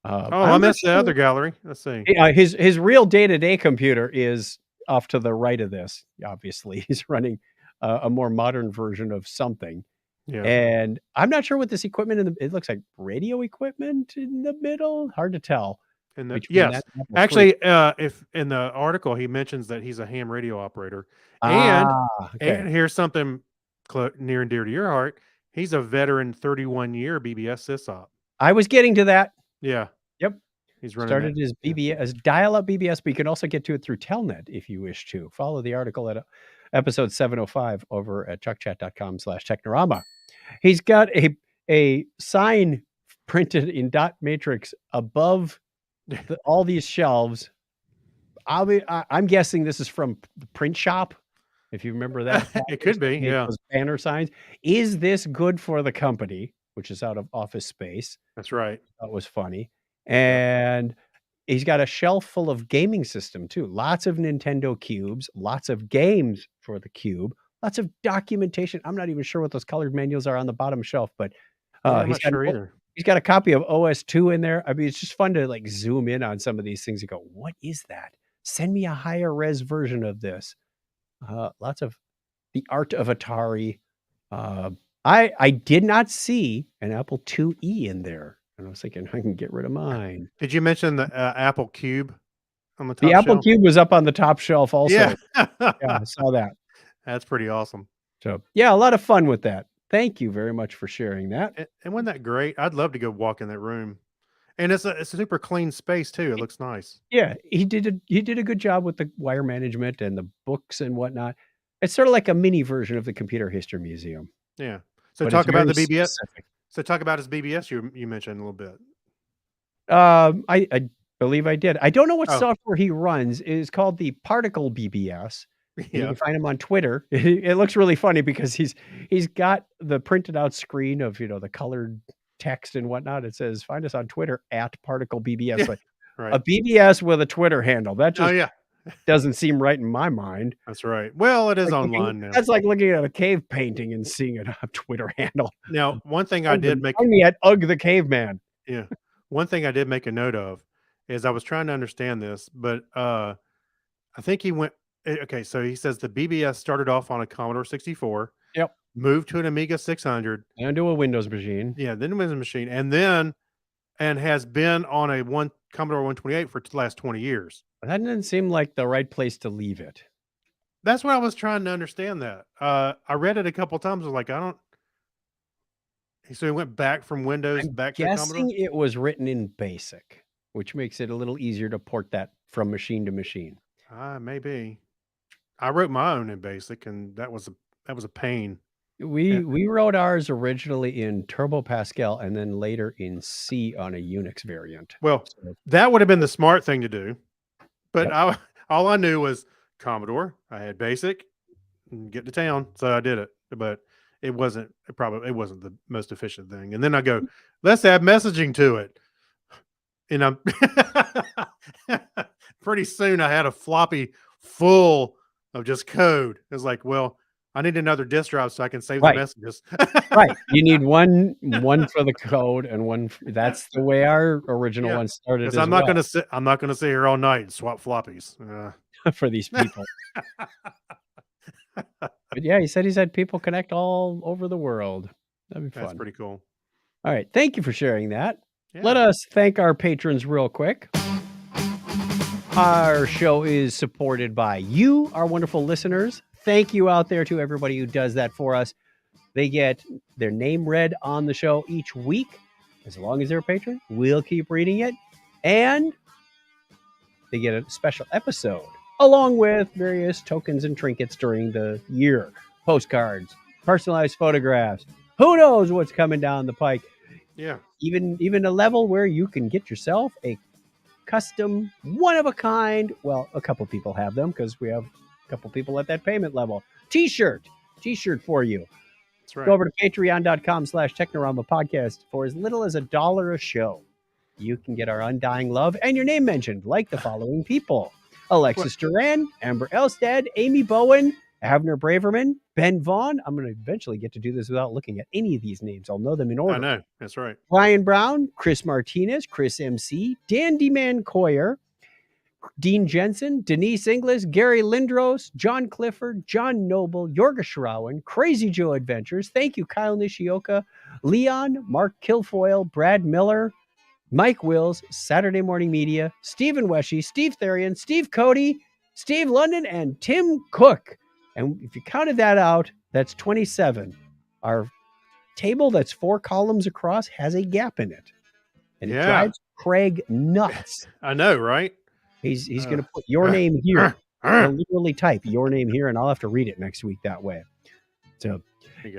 I missed the other gallery. Let's see. His real day-to-day computer is off to the right of this. Obviously, he's running a more modern version of something. Yeah. And I'm not sure what this equipment it looks like radio equipment in the middle. Hard to tell. Yes, actually, if in the article he mentions that he's a ham radio operator, and here's something near and dear to your heart. He's a veteran 31-year BBS sysop. I was getting to that. Yeah. Yep. He's running started his BBS as dial-up BBS, but you can also get to it through Telnet if you wish to. Follow the article at episode 705 over at chuckchat.com/technorama. He's got a sign printed in dot matrix above all these shelves. I'm guessing this is from the print shop. If you remember that, it could be. Yeah, those banner signs. Is this good for the company, which is out of Office Space? That's right. That was funny. And he's got a shelf full of gaming system too. Lots of Nintendo cubes, lots of games for the cube, lots of documentation. I'm not even sure what those colored manuals are on the bottom shelf, but I'm not sure either. He's got a copy of OS2 in there. I mean, it's just fun to like zoom in on some of these things and go, what is that? Send me a higher res version of this. Lots of the art of Atari. I did not see an Apple IIe in there. And I was thinking, I can get rid of mine. Did you mention the Apple Cube on the top shelf? The Apple Cube was up on the top shelf also. Yeah. Yeah, I saw that. That's pretty awesome. So, yeah, a lot of fun with that. Thank you very much for sharing that. And wasn't that great? I'd love to go walk in that room. And it's a super clean space too. It looks nice. Yeah, he did a good job with the wire management and the books and whatnot. It's sort of like a mini version of the Computer History Museum. Yeah. So But talk it's about the very BBS. specific. So talk about his BBS you mentioned a little bit. I believe I did. I don't know what Oh. software he runs. It is called the Particle BBS. You Yeah. can find him on Twitter. It looks really funny because he's got the printed out screen of the colored text and whatnot. It says find us on Twitter at Particle BBS. Yeah, Like right. a BBS with a Twitter handle. That just Oh yeah. doesn't seem right in my mind. That's right. Well, it is Like online now. That's like looking at a cave painting and seeing it on a Twitter handle. Now, one thing I did make Find me at Ugg the Caveman. Yeah. One thing I did make a note of is I was trying to understand this, but I think he went okay, so he says the BBS started off on a Commodore 64. Yep. Moved to an Amiga 600. And do a Windows machine. Yeah, then Windows machine, and has been on a Commodore 128 for the last 20 years. That didn't seem like the right place to leave it. That's what I was trying to understand that. I read it a couple times. I was like, so he went back from Windows back to Guessing Commodore? it was written in BASIC, which makes it a little easier to port that from machine to machine. Maybe. I wrote my own in BASIC, and that was a pain. We wrote ours originally in Turbo Pascal and then later in C on a Unix variant. Well, So, that would have been the smart thing to do, but Yep. all I knew was Commodore. I had BASIC, and get to town, so I did it. But it wasn't the most efficient thing. And then I go, let's add messaging to it, and I'm pretty soon I had a floppy full of just code. It's like, well, I need another disk drive so I can save Right. the messages. right. You need one for the code and one. That's the way our original Yeah, one started. Because As I'm not well gonna sit here all night and swap floppies. for these people. But yeah, he said he's had people connect all over the world. That'd be That's fun. pretty cool. All right. Thank you for sharing that. Yeah. Let us thank our patrons real quick. Our show is supported by you, our wonderful listeners. Thank you out there to everybody who does that for us. They get their name read on the show each week. As long as they're a patron, we'll keep reading it. And they get a special episode along with various tokens and trinkets during the year. Postcards, personalized photographs. Who knows what's coming down the pike? Yeah. Even a level where you can get yourself a custom, one-of-a-kind, well, a couple people have them because we have a couple people at that payment level. T-shirt for you. That's right. Go over to patreon.com/Technorama podcast for as little as $1 a show. You can get our undying love and your name mentioned, like the following people: Alexis Duran, Amber Elstead, Amy Bowen, Avner Braverman, Ben Vaughn. I'm going to eventually get to do this without looking at any of these names. I'll know them in order. I know. That's right. Ryan Brown, Chris Martinez, Chris MC, Dandy Man Coyer, Dean Jensen, Denise Inglis, Gary Lindros, John Clifford, John Noble, Yorga Shrawan, Crazy Joe Adventures. Thank you, Kyle Nishioka, Leon, Mark Kilfoyle, Brad Miller, Mike Wills, Saturday Morning Media, Stephen Weshy, Steve Therian, Steve Cody, Steve London, and Tim Cook. And if you counted that out, that's 27. Our table that's 4 columns across has a gap in it. And it drives Craig nuts. I know, right? He's going to put your name here. He'll literally type your name here, and I'll have to read it next week that way. So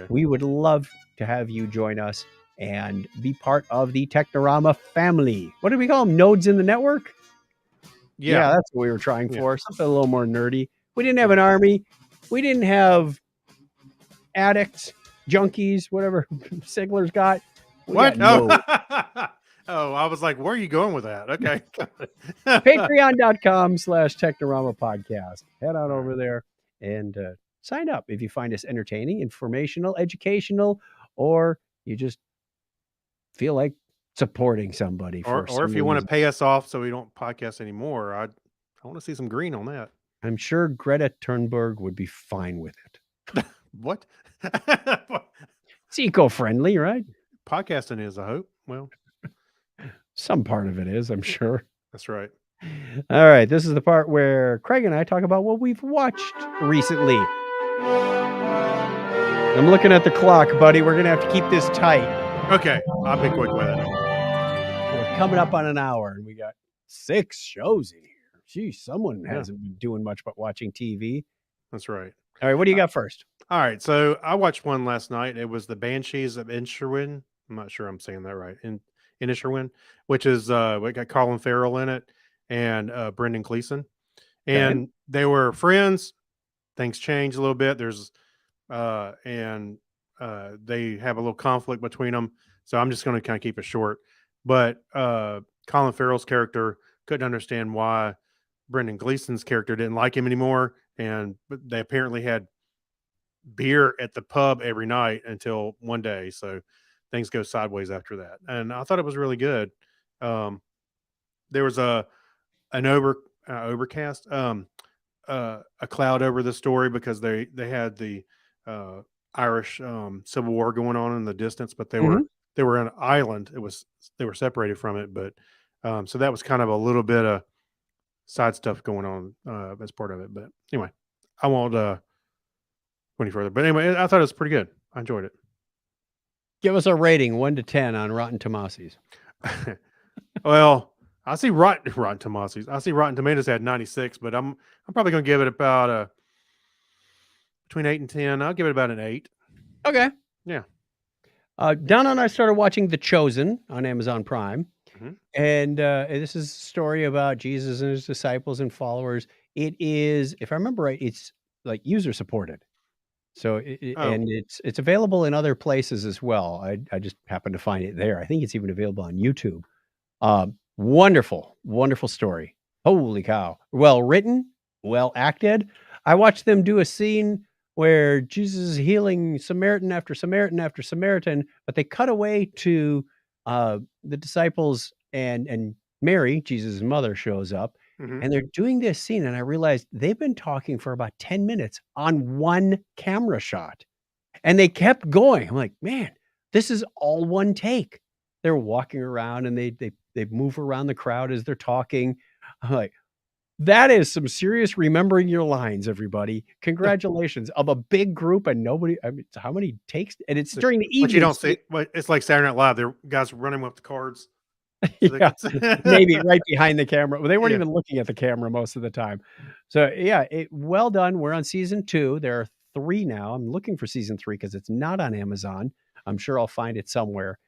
we would love to have you join us and be part of the Technorama family. What do we call them? Nodes in the network? Yeah, that's what we were trying for. Something a little more nerdy. We didn't have an army. We didn't have addicts, junkies, whatever Sigler's got. What? Oh, I was like, where are you going with that? Okay. Patreon.com/Technorama podcast. Head on over there and sign up if you find us entertaining, informational, educational, or you just feel like supporting somebody. Or if you want to pay us off so we don't podcast anymore, I want to see some green on that. I'm sure Greta Thunberg would be fine with it. What? It's eco-friendly, right? Podcasting is, I hope. Well, some part of it is, I'm sure. That's right. All right. This is the part where Craig and I talk about what we've watched recently. I'm looking at the clock, buddy. We're going to have to keep this tight. Okay. I'll be quick with it. We're coming up on an hour, and we got 6 shows in here. Gee, someone hasn't been doing much but watching TV. That's right. All right. What do you got first? All right. So I watched one last night. It was The Banshees of Inisherin. I'm not sure I'm saying that right. Inisherin, which is we got Colin Farrell in it and Brendan Gleeson. And they were friends. Things changed a little bit. There's they have a little conflict between them. So I'm just going to kind of keep it short. But Colin Farrell's character couldn't understand why Brendan Gleeson's character didn't like him anymore. And they apparently had beer at the pub every night until one day. So things go sideways after that. And I thought it was really good. There was an overcast, a cloud over the story because they had the Irish Civil War going on in the distance, but they were an island. They were separated from it, but so that was kind of a little bit of side stuff going on as part of it. But anyway, I won't go any further. But anyway, I thought it was pretty good. I enjoyed it. Give us a rating 1 to 10 on Rotten Tomatoes. Well, I see Rotten Tomatoes. I see Rotten Tomatoes had 96, but I'm probably going to give it about between 8 and 10. I'll give it about an 8. Okay. Yeah. Donna and I started watching The Chosen on Amazon Prime. And this is a story about Jesus and his disciples and followers. It is, if I remember right, it's like user supported. So and it's available in other places as well. I just happened to find it there. I think it's even available on YouTube. Wonderful story. Holy cow. Well written, well acted. I watched them do a scene where Jesus is healing Samaritan after Samaritan after Samaritan, but they cut away to the disciples and Mary, Jesus' mother, shows up. And they're doing this scene, and I realized they've been talking for about 10 minutes on one camera shot. And they kept going. I'm like, man, this is all one take. They're walking around, and they move around the crowd as they're talking. I'm like, That is some serious remembering your lines, everybody. Congratulations. Of a big group and nobody, I mean, how many takes? And it's during the But you evening. don't so see. But it's like Saturday Night Live. They're guys running with the cards. So they yeah, can maybe right behind the camera. Well, they weren't Yeah. even looking at the camera most of the time. So yeah, well done. We're on season 2. There are 3 now. I'm looking for season 3 because it's not on Amazon. I'm sure I'll find it somewhere.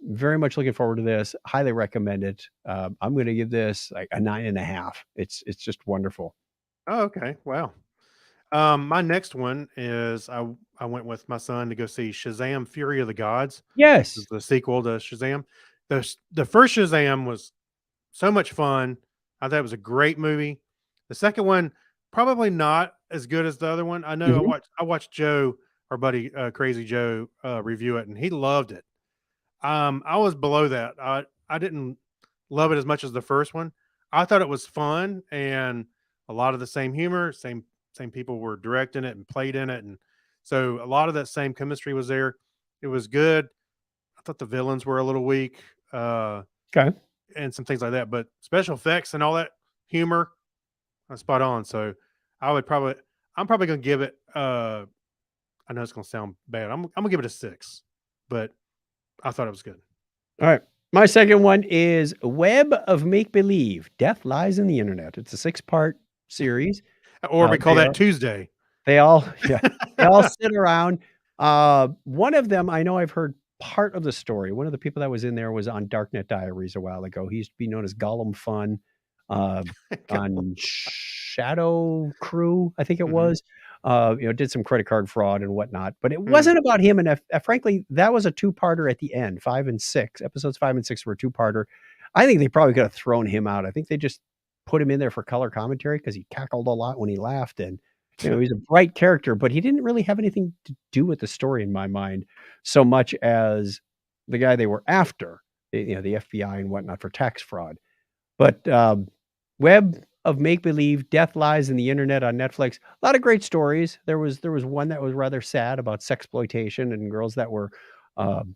Very much looking forward to this. Highly recommend it. I'm going to give this like a 9.5. It's just wonderful. Oh, okay. Wow. My next one is I went with my son to go see Shazam: Fury of the Gods. This Yes. is the sequel to Shazam. The first Shazam was so much fun. I thought it was a great movie. The second one probably not as good as the other one. I know Mhm. I watched Joe, our buddy Crazy Joe, review it, and he loved it. I was below that. I didn't love it as much as the first one. I thought it was fun and a lot of the same humor, same people were directing it and played in it, and so a lot of that same chemistry was there. It was good. I thought the villains were a little weak, Okay. and some things like that, but special effects and all that humor, spot on. So I would probably, I'm probably gonna give it. I know it's gonna sound bad. I'm gonna give it a 6, but I thought it was good. All right. My second one is Web of Make Believe. Death Lies in the Internet. It's a 6-part series. Or we call They that are Tuesday. they all yeah, they all sit around. One of them, I know I've heard part of the story. One of the people that was in there was on Darknet Diaries a while ago. He used to be known as Gollum Fun, uh, on Shadow Crew, I think it Mhm. was. Did some credit card fraud and whatnot, but it Mm. wasn't about him. And frankly, that was a two-parter at the end. 5 and 6 episodes, 5 and 6 were a two-parter. I think they probably could have thrown him out. I think they just put him in there for color commentary because he cackled a lot when he laughed, and he's a bright character, but he didn't really have anything to do with the story in my mind, so much as the guy they were after, the FBI and whatnot for tax fraud. But Web of Make Believe, Death Lies in the Internet on Netflix. A lot of great stories. There was one that was rather sad about sexploitation and girls that were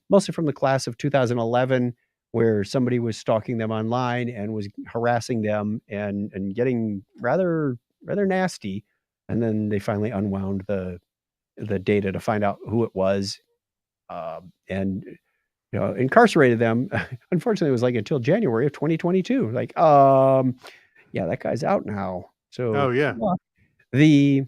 mostly from the class of 2011, where somebody was stalking them online and was harassing them and getting rather nasty. And then they finally unwound the data to find out who it was, and incarcerated them. Unfortunately, it was like until January of 2022. Like, yeah, that guy's out now. Oh So yeah. the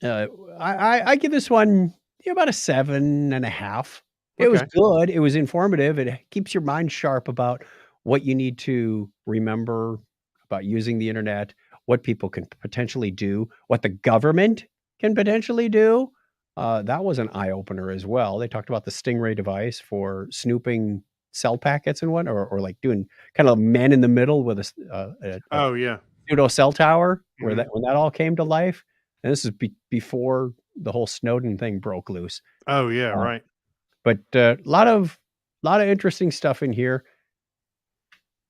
uh, I give this one about a 7.5. It was Okay. good. It was informative. It keeps your mind sharp about what you need to remember about using the internet, what people can potentially do, what the government can potentially do. That was an eye opener as well. They talked about the Stingray device for snooping cell packets and what, or like doing kind of man in the middle with a Oh yeah. pseudo cell tower where Mhm. that when that all came to life. And this is before the whole Snowden thing broke loose. Oh yeah. Uh, Right. but a lot of interesting stuff in here.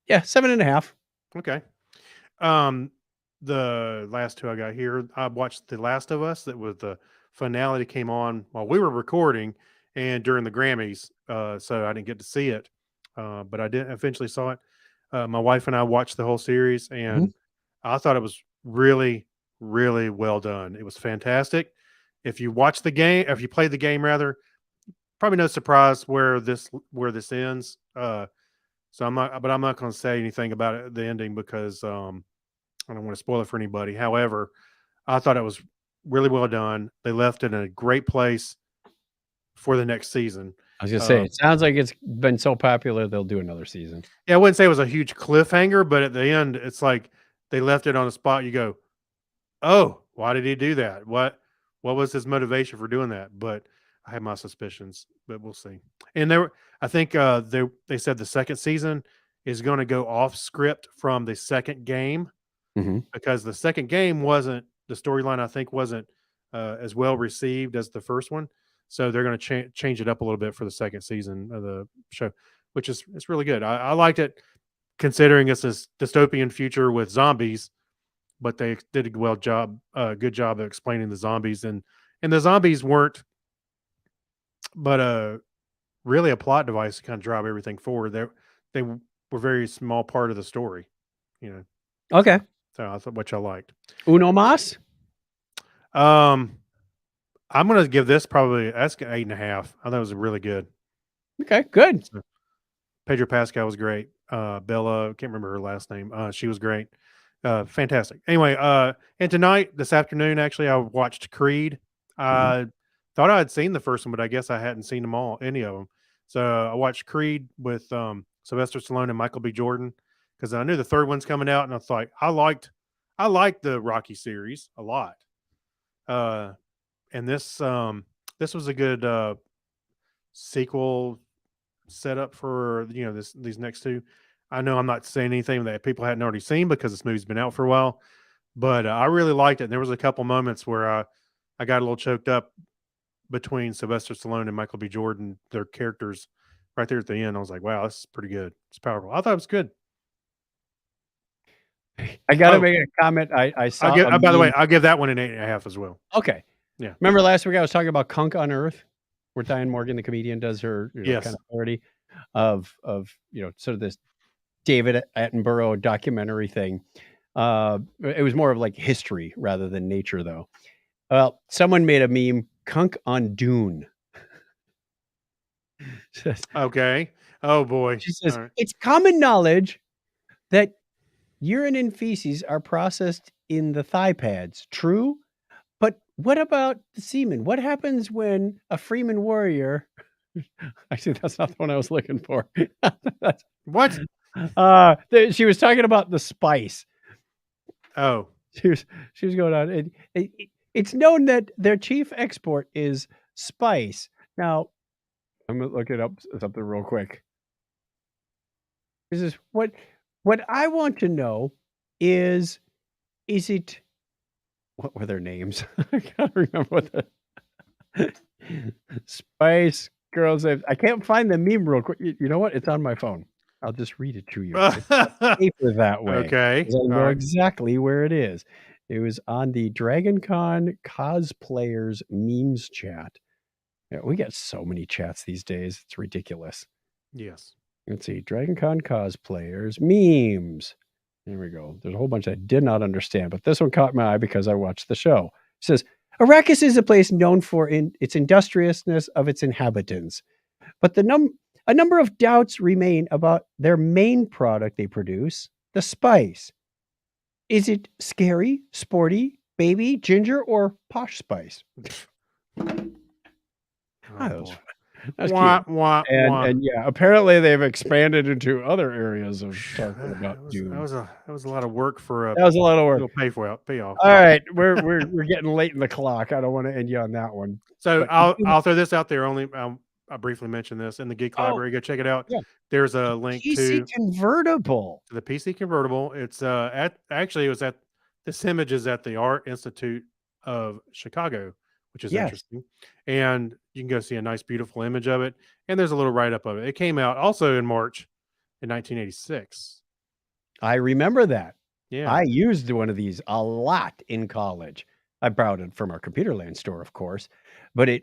Yeah, 7.5. Okay. Um, the last two I got here, I watched The Last of Us. That was the finale that came on while we were recording and during the Grammys. So I didn't get to see it, but I did eventually saw it. My wife and I watched the whole series, Mhm. and I thought it was really, really well done. It was fantastic. If you watch the game, if you played the game, rather, probably no surprise where this ends. So I'm not going to say anything about it, the ending, because I don't want to spoil it for anybody. However, I thought it was really well done. They left it in a great place for the next season. I was gonna say, it sounds like it's been so popular they'll do another season. Yeah, I wouldn't say it was a huge cliffhanger, but at the end, it's like they left it on a spot. You go, "Oh, why did he do that? What was his motivation for doing that?" But I have my suspicions, but we'll see. And I think they said the second season is going to go off script from the second game, Mhm. because the second game wasn't, the storyline I think wasn't as well received as the first one. So they're going to change it up a little bit for the second season of the show, which is it's really good. I liked it considering it's this dystopian future with zombies, but they did a good job of explaining the zombies, and the zombies weren't but really a plot device to kind of drive everything forward. They were very small part of the story, you know. Okay. So I thought which I liked. Uno Mas? I'm gonna give this probably that's 8.5. I thought it was really good. Okay, good. So, Pedro Pascal was great. Bella, can't remember her last name. She was great. Fantastic. Anyway, and tonight, this afternoon, actually, I watched Creed. I thought I had seen the first one, but I guess I hadn't seen them all, any of them. So I watched Creed with Sylvester Stallone and Michael B. Jordan because I knew the third one's coming out, and I was like, I liked the Rocky series a lot. And this was a good sequel setup for these next two. I know I'm not saying anything that people hadn't already seen because this movie's been out for a while, but I really liked it. And there was a couple moments where I got a little choked up between Sylvester Stallone and Michael B. Jordan, their characters right there at the end. I was like, wow, this is pretty good. It's powerful. I thought it was good. I got to Oh. make a comment. I saw. By the way, I'll give that one an 8.5 as well. Okay. Yeah. Remember last week I was talking about Kunk on Earth, where Diane Morgan, the comedian, does her Yes. kind of parody of sort of this David Attenborough documentary thing. It was more of like history rather than nature, though. Well, someone made a meme, Kunk on Dune. Okay. Oh boy. She says, All right. it's common knowledge that urine and feces are processed in the thigh pads. True? But what about the semen? What happens when a Freeman warrior... Actually, that's not the one I was looking for. What? She was talking about the spice. Oh. She was going on. It's known that their chief export is spice. Now, I'm gonna look it up something real quick. This is what I want to know is it what were their names? I can't remember what the Spice Girls names. I can't find the meme real quick. You know what? It's on my phone. I'll just read it to you. It's safer that way. Okay. 'Cause I All know right. exactly where it is. It was on the Dragon Con cosplayers memes chat. Yeah, we get so many chats these days. It's ridiculous. Yes. Let's see. Dragon Con cosplayers memes. There we go. There's a whole bunch I did not understand, but this one caught my eye because I watched the show. It says Arrakis is a place known for its industriousness of its inhabitants, but a number of doubts remain about their main product they produce, the spice. Is it scary, sporty, baby, ginger, or posh spice? Oh, that was, boy. that was Wah, cute. wah, wah. And yeah, apparently they've expanded into other areas of talking That about Dune. that was a lot of work for That was a lot of work. little payoff. All right, we're getting late in the clock. I don't want to end you on that one. So But I'll throw this out there. Only I briefly mentioned this in the Geek Oh, Library. Go check it out. yeah. There's a link PC to convertible. the PC convertible. It's it was at this image is at the Art Institute of Chicago, which is Yes. interesting. And you can go see a nice, beautiful image of it. And there's a little write up of it. It came out also in March in 1986. I remember that. Yeah. I used one of these a lot in college. I borrowed it from our Computerland store, of course, but it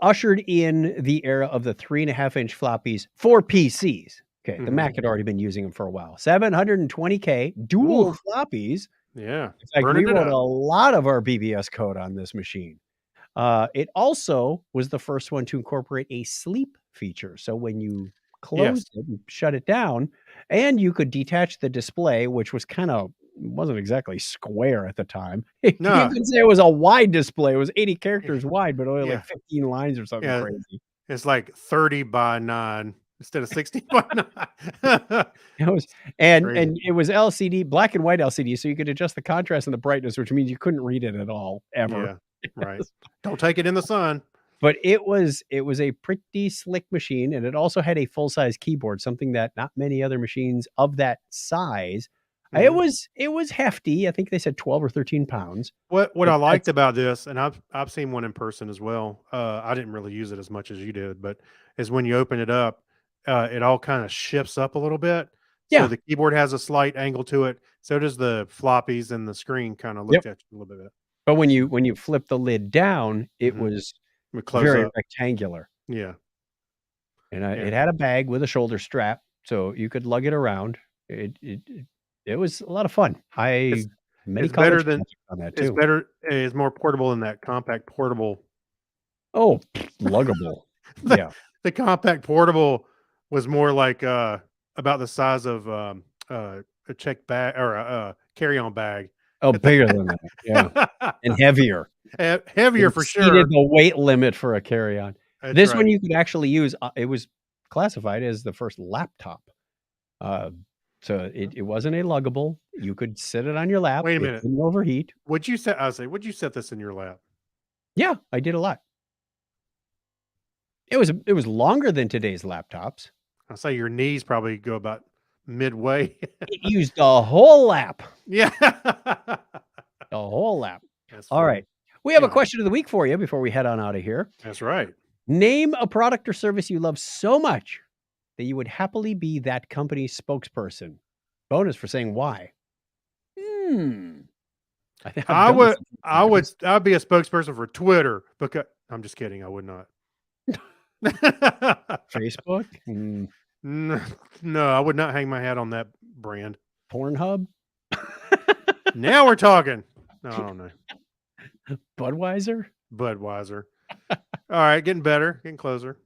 ushered in the era of the 3.5-inch floppies for PCs. Okay, the Mac had already been using them for a while. 720K dual Oof. floppies. Yeah. In fact, Burning we it wrote up. a lot of our BBS code on this machine. It also was the first one to incorporate a sleep feature. So when you closed it and shut it down, and you could detach the display, which was wasn't exactly square at the time. No. You could say it was a wide display. It was 80 characters wide, but only Yeah. like 15 lines or something Yeah. crazy. It's like 30 by 9 instead of 16 by 9. It was, and Crazy. it was LCD, black and white LCD, so you could adjust the contrast and the brightness, which means you couldn't read it at all ever. Yeah. Right. Don't take it in the sun. But it was a pretty slick machine, and it also had a full-size keyboard, something that not many other machines of that size. It was hefty. I think they said 12 or 13 pounds. What But I liked about this, and I've seen one in person as well. I didn't really use it as much as you did, but is when you open it up, it all kind of shifts up a little bit. Yeah. So the keyboard has a slight angle to it. So does the floppies, and the screen kind of Yep. looked at you a little bit. But when you flip the lid down, it Mhm. was We close very up. rectangular. Yeah. And Yeah. it had a bag with a shoulder strap, so you could lug it around. It was a lot of fun. It's Many it's better college than projects on that it's too. better. It's more portable than that compact portable. Oh, luggable. The, Yeah. the compact portable was more like about the size of a check bag or a carry-on bag. Oh, bigger than that. Yeah. And heavier. Heavier It for exceeded sure. the weight limit for a carry-on. That's This right. one you could actually use. It was classified as the first laptop. So it wasn't a luggable. You could sit it on your lap. Wait a It minute. didn't overheat. Would you set? I say, would you set this in your lap? Yeah, I did a lot. It was longer than today's laptops. I say your knees probably go about midway. It used a whole lap. Yeah. A whole lap. That's All funny. right. We have a Anyway. question of the week for you before we head on out of here. That's right. Name a product or service you love so much that you would happily be that company's spokesperson. Bonus for saying why. I think I've done this a few times. I'd be a spokesperson for Twitter because I'm just kidding. I would not. Facebook, No, I would not hang my hat on that brand. Pornhub, Now we're talking. No, I don't know. Budweiser. Budweiser. All right, getting better, getting closer.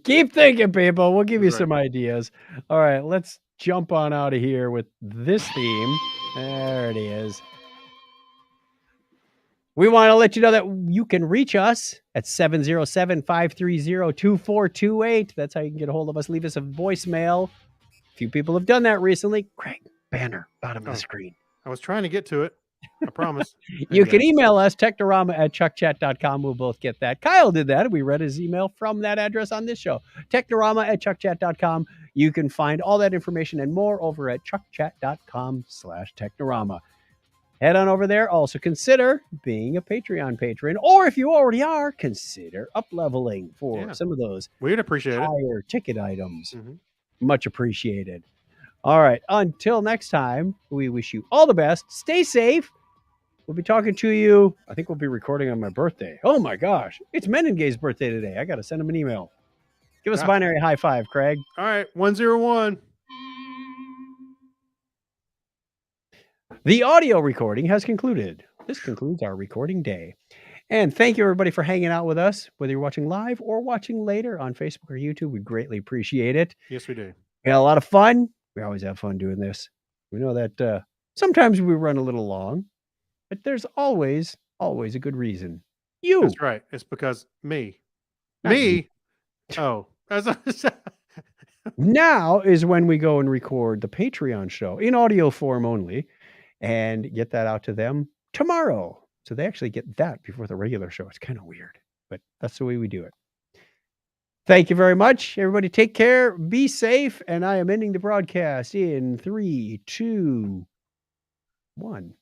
Keep thinking, people. We'll give you Right. some ideas. All right, let's jump on out of here with this theme. There it is. We want to let you know that you can reach us at 707-530-2428. That's how you can get a hold of us. Leave us a voicemail. A few people have done that recently. Craig, banner, bottom of Oh. the screen. I was trying to get to it. I promise. You can Okay. email us, technorama@chuckchat.com. We'll both get that. Kyle did that. We read his email from that address on this show. Technorama@chuckchat.com. You can find all that information and more over at chuckchat.com/technorama. Head on over there. Also consider being a Patreon patron. Or if you already are, consider up-leveling for Yeah. some of those We'd appreciate it. higher ticket items. Mhm. Much appreciated. All right. Until next time, we wish you all the best. Stay safe. We'll be talking to you. I think we'll be recording on my birthday. Oh my gosh. It's Menengay's birthday today. I got to send him an email. Give us a Ah. binary high five, Craig. All right, 101. The audio recording has concluded. This concludes our recording day. And thank you, everybody, for hanging out with us, whether you're watching live or watching later on Facebook or YouTube. We greatly appreciate it. Yes, we do. We had a lot of fun. We always have fun doing this. We know that sometimes we run a little long, but there's always a good reason. You. That's right. It's because me. Not Me? Oh. Now is when we go and record the Patreon show in audio form only and get that out to them tomorrow. So they actually get that before the regular show. It's kind of weird, but that's the way we do it. Thank you very much. Everybody take care, be safe, and I am ending the broadcast in 3, 2, 1.